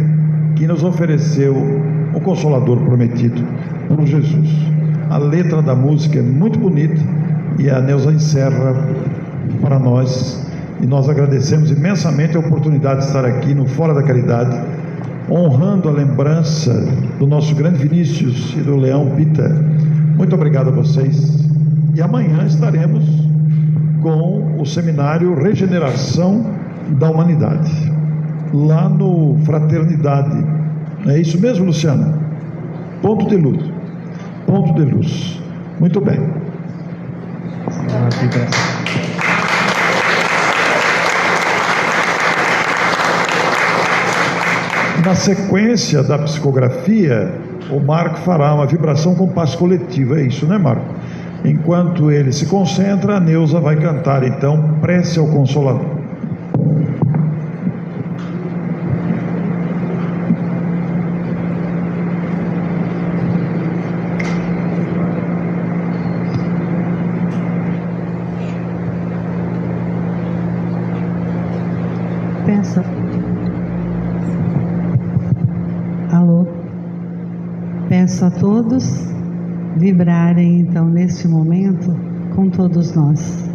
que nos ofereceu o Consolador prometido por Jesus. A letra da música é muito bonita e a Neuza encerra para nós. E nós agradecemos imensamente a oportunidade de estar aqui no Fora da Caridade, honrando a lembrança do nosso grande Vinícius e do Leão Pita. Muito obrigado a vocês. E amanhã estaremos com o seminário Regeneração da Humanidade, lá no Fraternidade. É isso mesmo, Luciano? Ponto de luz. Ponto de luz. Muito bem. Na sequência da psicografia, o Marco fará uma vibração com paz coletiva. É isso, né, Marco? Enquanto ele se concentra, a Neuza vai cantar, então, Prece ao Consolador. Pensa. Alô? Peço a todos vibrarem então neste momento com todos nós.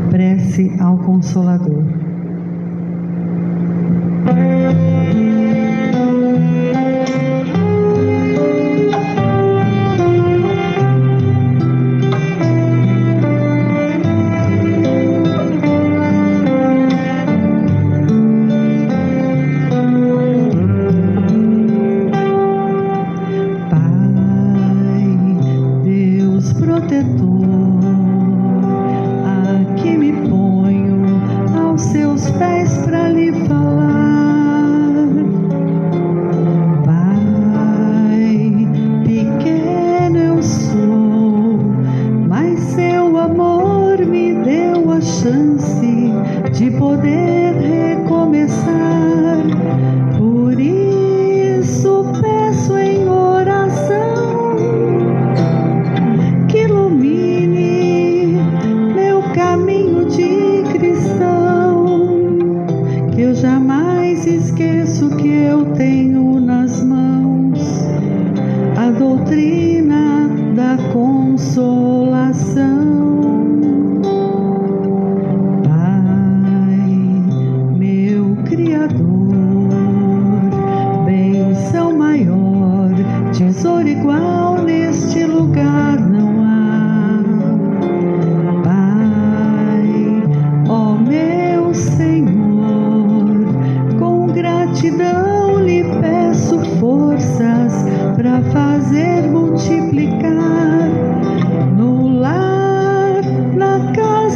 Prece ao Consolador.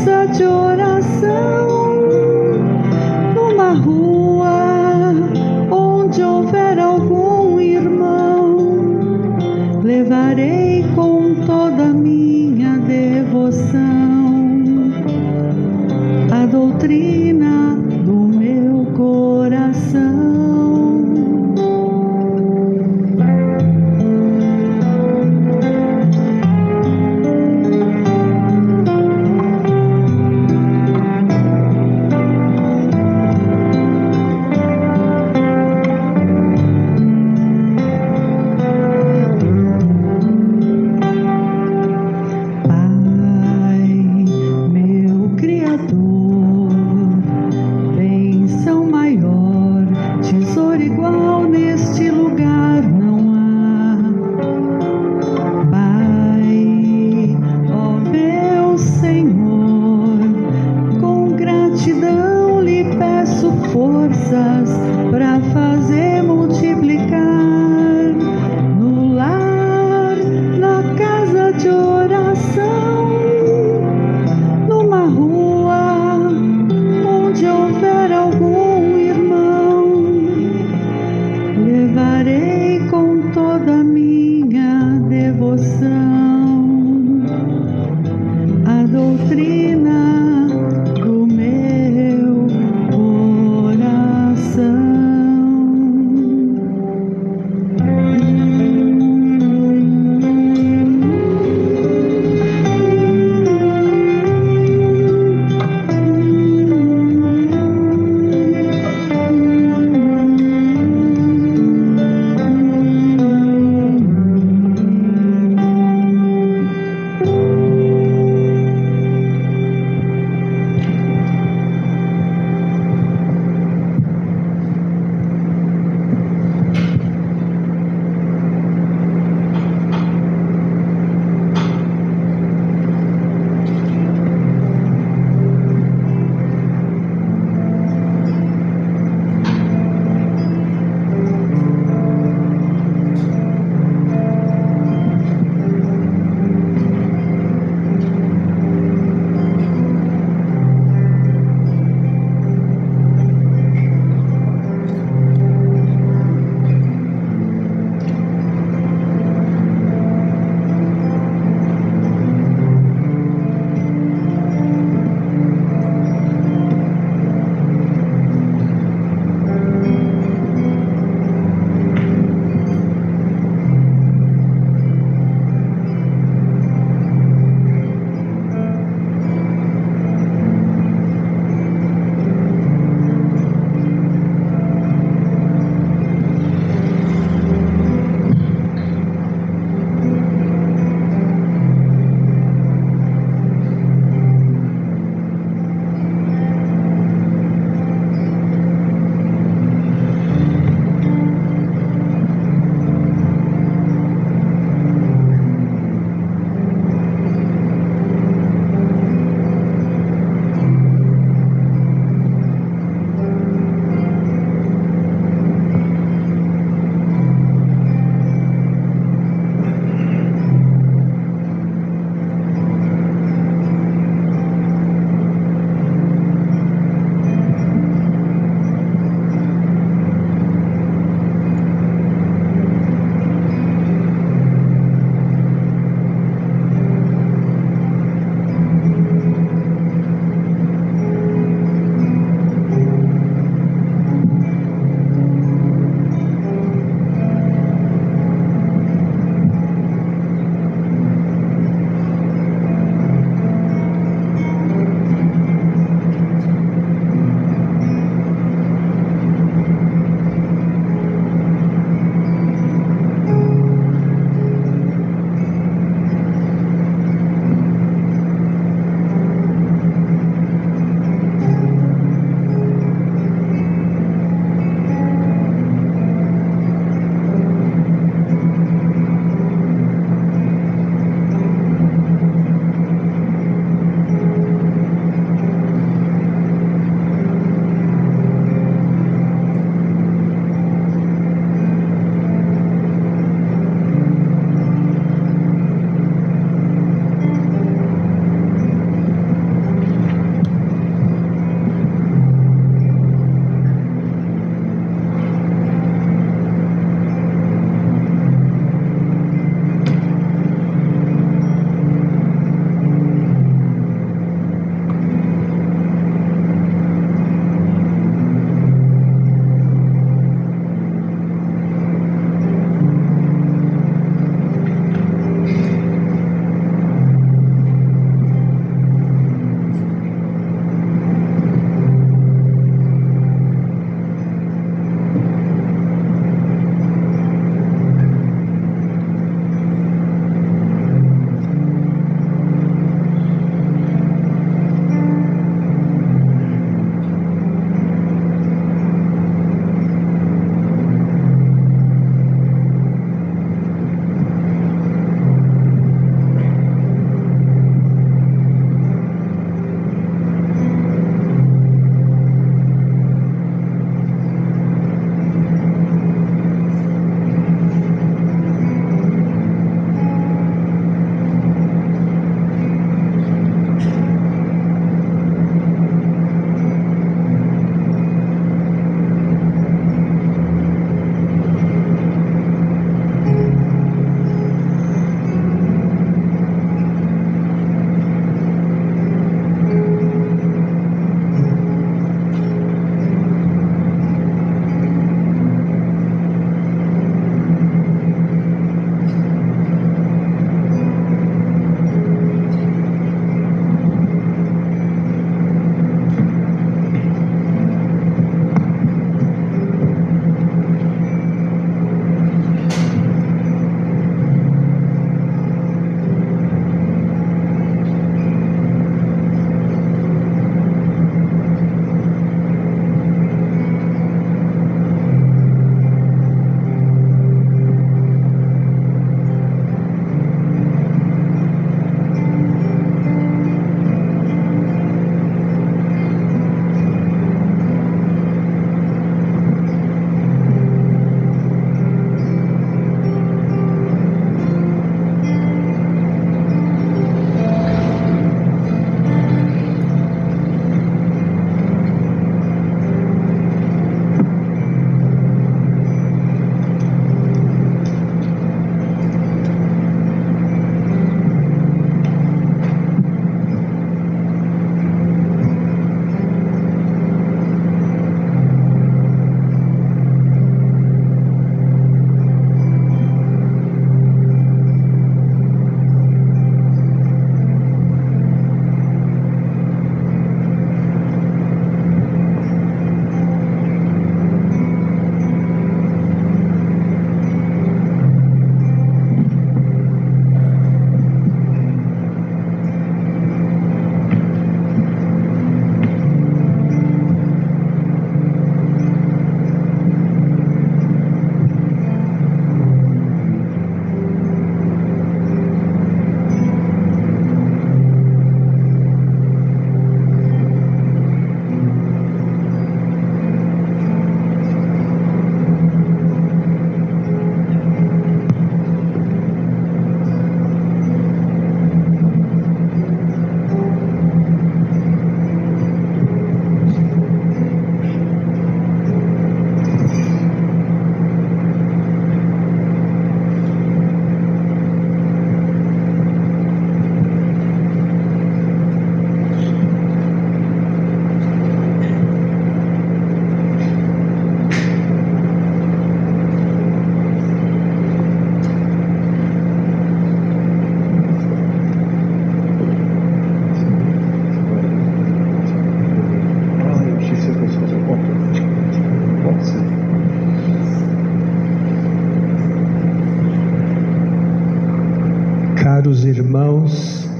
casa de oração, numa rua onde houver algum irmão, levarei com toda a minha devoção a doutrina do meu coração. Pai, meu Criador,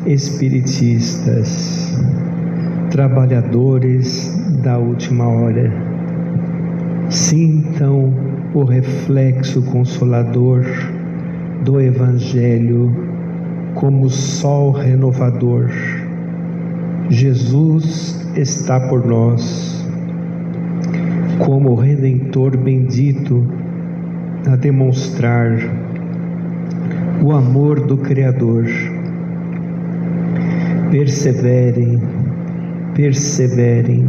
espiritistas, trabalhadores da última hora, sintam o reflexo consolador do Evangelho como sol renovador. Jesus está por nós, como Redentor bendito, a demonstrar o amor do Criador. Perseverem, perseverem.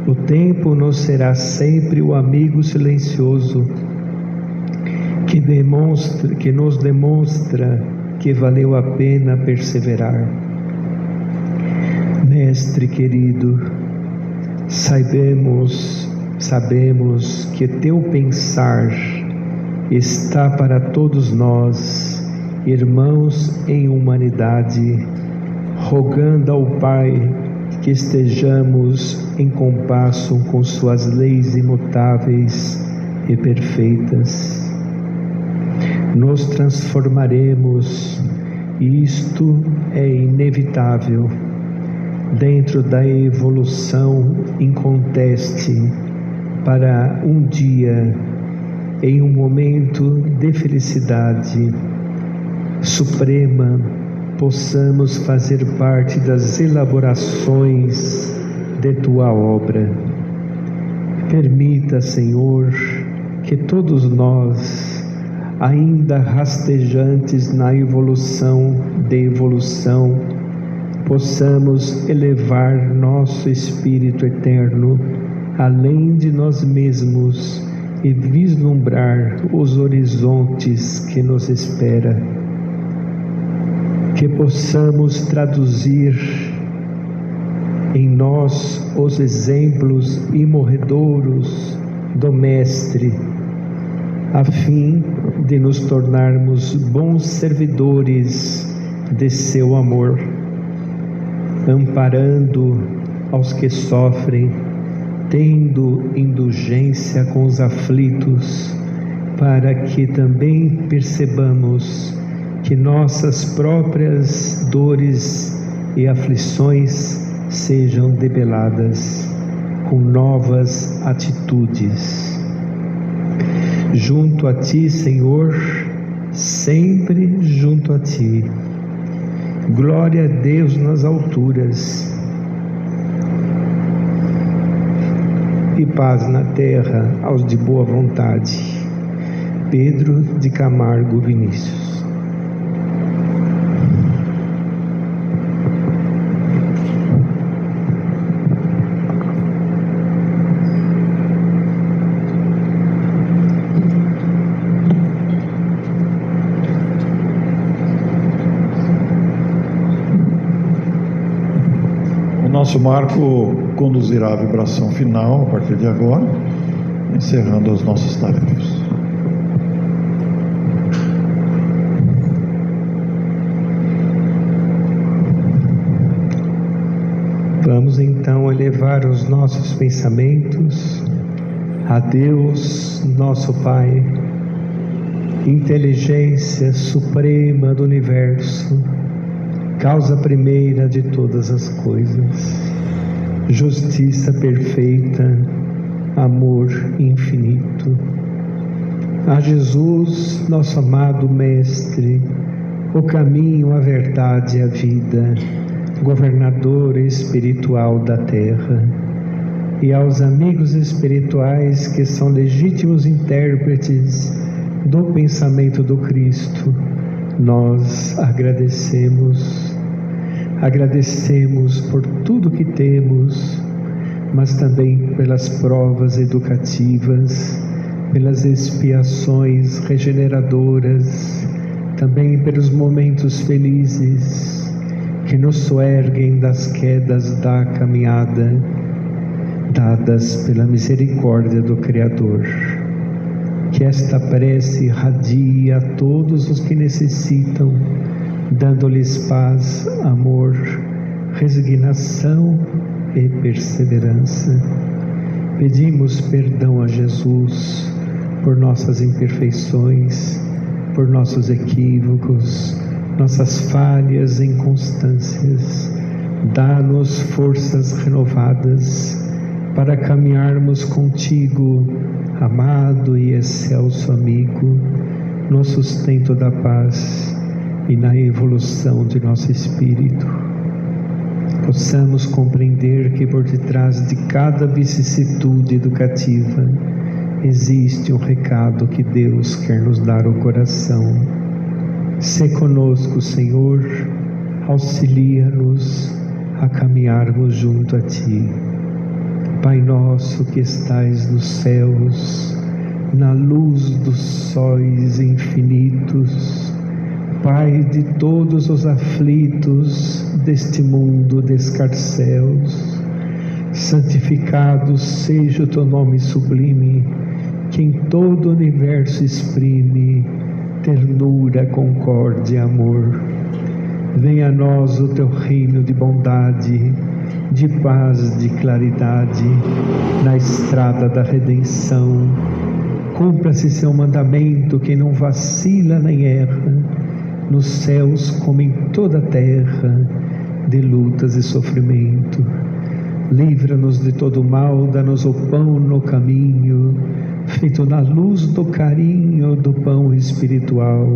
O tempo nos será sempre o amigo silencioso que nos demonstra que valeu a pena perseverar. Mestre querido, sabemos que teu pensar está para todos nós, irmãos em humanidade, rogando ao Pai que estejamos em compasso com suas leis imutáveis e perfeitas. Nos transformaremos, e isto é inevitável, dentro da evolução inconteste, para um dia, em um momento de felicidade suprema, possamos fazer parte das elaborações de tua obra. Permita, Senhor, que todos nós, ainda rastejantes na evolução, possamos elevar nosso espírito eterno além de nós mesmos e vislumbrar os horizontes que nos espera. Que possamos traduzir em nós os exemplos imorredouros do Mestre, a fim de nos tornarmos bons servidores de seu amor, amparando aos que sofrem, tendo indulgência com os aflitos, para que também percebamos que nossas próprias dores e aflições sejam debeladas com novas atitudes. Junto a Ti, Senhor, sempre junto a Ti. Glória a Deus nas alturas e paz na terra aos de boa vontade. Pedro de Camargo Vinícius. Nosso Marco conduzirá a vibração final a partir de agora, encerrando as nossas tarefas. Vamos então elevar os nossos pensamentos a Deus, nosso Pai, inteligência suprema do universo, causa primeira de todas as coisas, justiça perfeita, amor infinito. A Jesus, nosso amado Mestre, o caminho, a verdade e a vida, governador espiritual da terra, e aos amigos espirituais que são legítimos intérpretes do pensamento do Cristo, nós agradecemos por tudo que temos, mas também pelas provas educativas, pelas expiações regeneradoras, também pelos momentos felizes que nos soerguem das quedas da caminhada, dadas pela misericórdia do Criador. Que esta prece irradie a todos os que necessitam, dando-lhes paz, amor, resignação e perseverança. Pedimos perdão a Jesus por nossas imperfeições, por nossos equívocos, nossas falhas e inconstâncias. Dá-nos forças renovadas para caminharmos contigo, amado e excelso amigo, no sustento da paz e na evolução de nosso espírito. Possamos compreender que por detrás de cada vicissitude educativa existe um recado que Deus quer nos dar ao coração. Sê conosco, Senhor, auxilia-nos a caminharmos junto a Ti. Pai nosso que estais nos céus, na luz dos sóis infinitos, Pai de todos os aflitos deste mundo de escarcéus, santificado seja o Teu nome sublime, que em todo o universo exprime ternura, concórdia e amor. Venha a nós o Teu reino de bondade, de paz, de claridade, na estrada da redenção. Cumpra-se Seu mandamento, que não vacila nem erra, nos céus como em toda a terra, de lutas e sofrimento. Livra-nos de todo mal, dá-nos o pão no caminho, feito na luz do carinho do pão espiritual.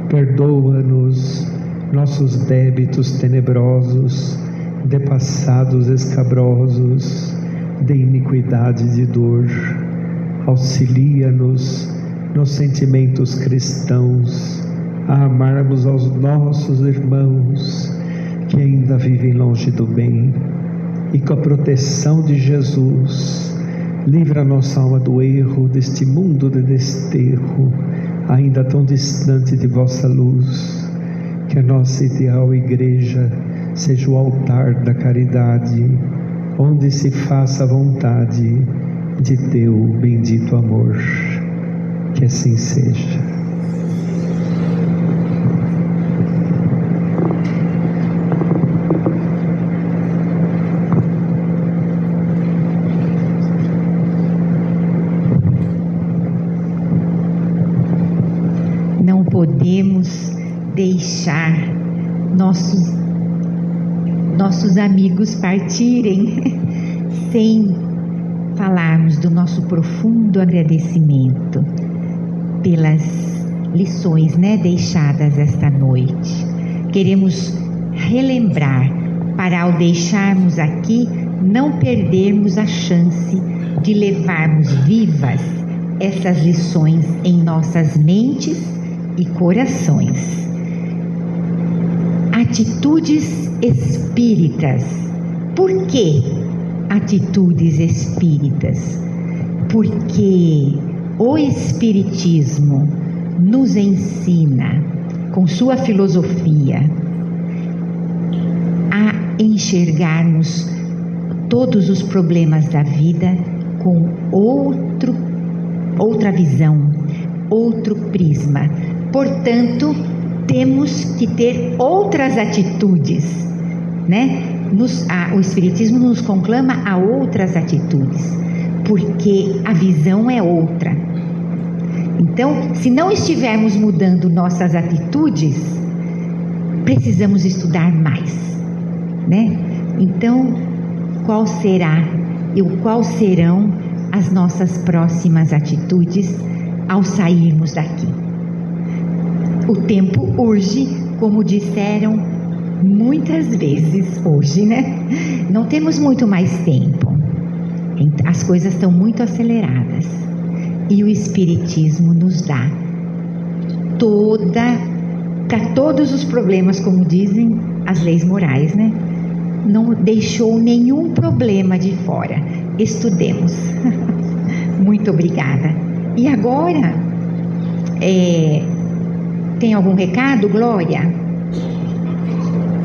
Perdoa-nos nossos débitos tenebrosos, de passados escabrosos, de iniquidade e de dor. Auxilia-nos nos sentimentos cristãos, a amarmos aos nossos irmãos que ainda vivem longe do bem, e com a proteção de Jesus, livra a nossa alma do erro deste mundo de desterro, ainda tão distante de vossa luz. Que a nossa ideal igreja seja o altar da caridade, onde se faça a vontade de Teu bendito amor. Que assim seja. Não podemos deixar nossos amigos partirem sem falarmos do nosso profundo agradecimento pelas lições, deixadas esta noite. Queremos relembrar para, ao deixarmos aqui, não perdermos a chance de levarmos vivas essas lições em nossas mentes e corações. Atitudes espíritas. Por que atitudes espíritas? Porque o Espiritismo nos ensina, com sua filosofia, a enxergarmos todos os problemas da vida com outra visão, outro prisma. Portanto, temos que ter outras atitudes, o Espiritismo nos conclama a outras atitudes, porque a visão é outra. Então, se não estivermos mudando nossas atitudes, precisamos estudar mais, Então, qual será e qual serão as nossas próximas atitudes ao sairmos daqui? O tempo urge, como disseram muitas vezes hoje, Não temos muito mais tempo. As coisas estão muito aceleradas. E o Espiritismo nos dá para todos os problemas, como dizem as leis morais, Não deixou nenhum problema de fora. Estudemos. Muito obrigada. E agora, tem algum recado, Glória?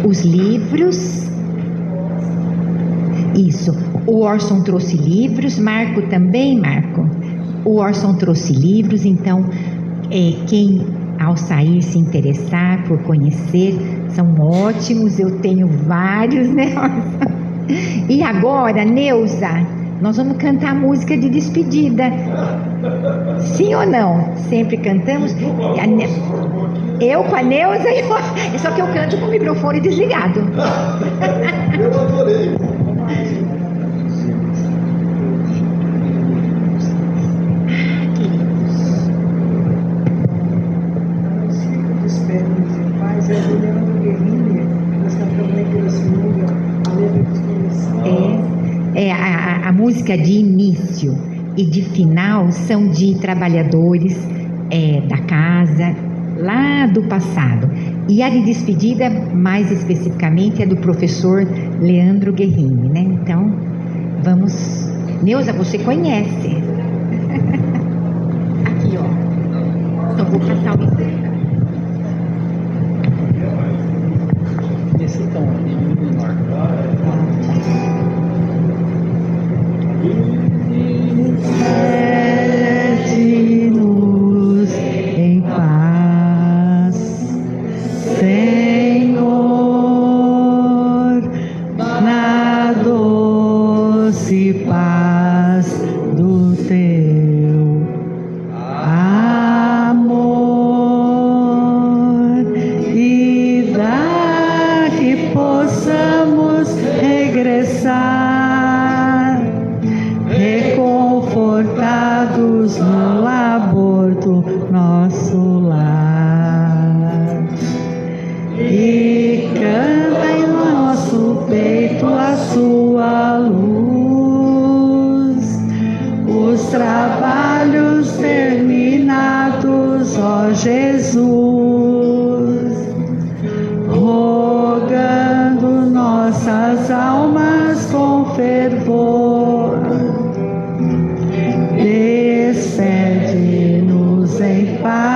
Os livros. Isso. O Orson trouxe livros. Marco também, Marco? O Orson trouxe livros. Então, quem ao sair se interessar por conhecer, são ótimos. Eu tenho vários, Orson? E agora, Neuza, nós vamos cantar música de despedida. Sim ou não? Sempre cantamos. Eu com a Neuza, só que eu canto com o microfone desligado. Eu adorei. Mas é do Leandro Guerrini, nós cantamos naquele segundo, a letra de começo. A música de início e de final são de trabalhadores da casa, lá do passado. E a de despedida, mais especificamente, é do professor Leandro Guerrini, né? Então, vamos... Neuza, você conhece. Aqui, ó. Então, vou passar o microfone. Esse tom menor. Pede-nos em paz, Senhor, na doce paz do teu amor, e dá que possamos regressar reconfortados no labor do nosso lar, e canta em nosso peito a sua luz, os trabalhos terminados, ó Jesus, rogando nossas almas com fervor. Despede-nos em paz.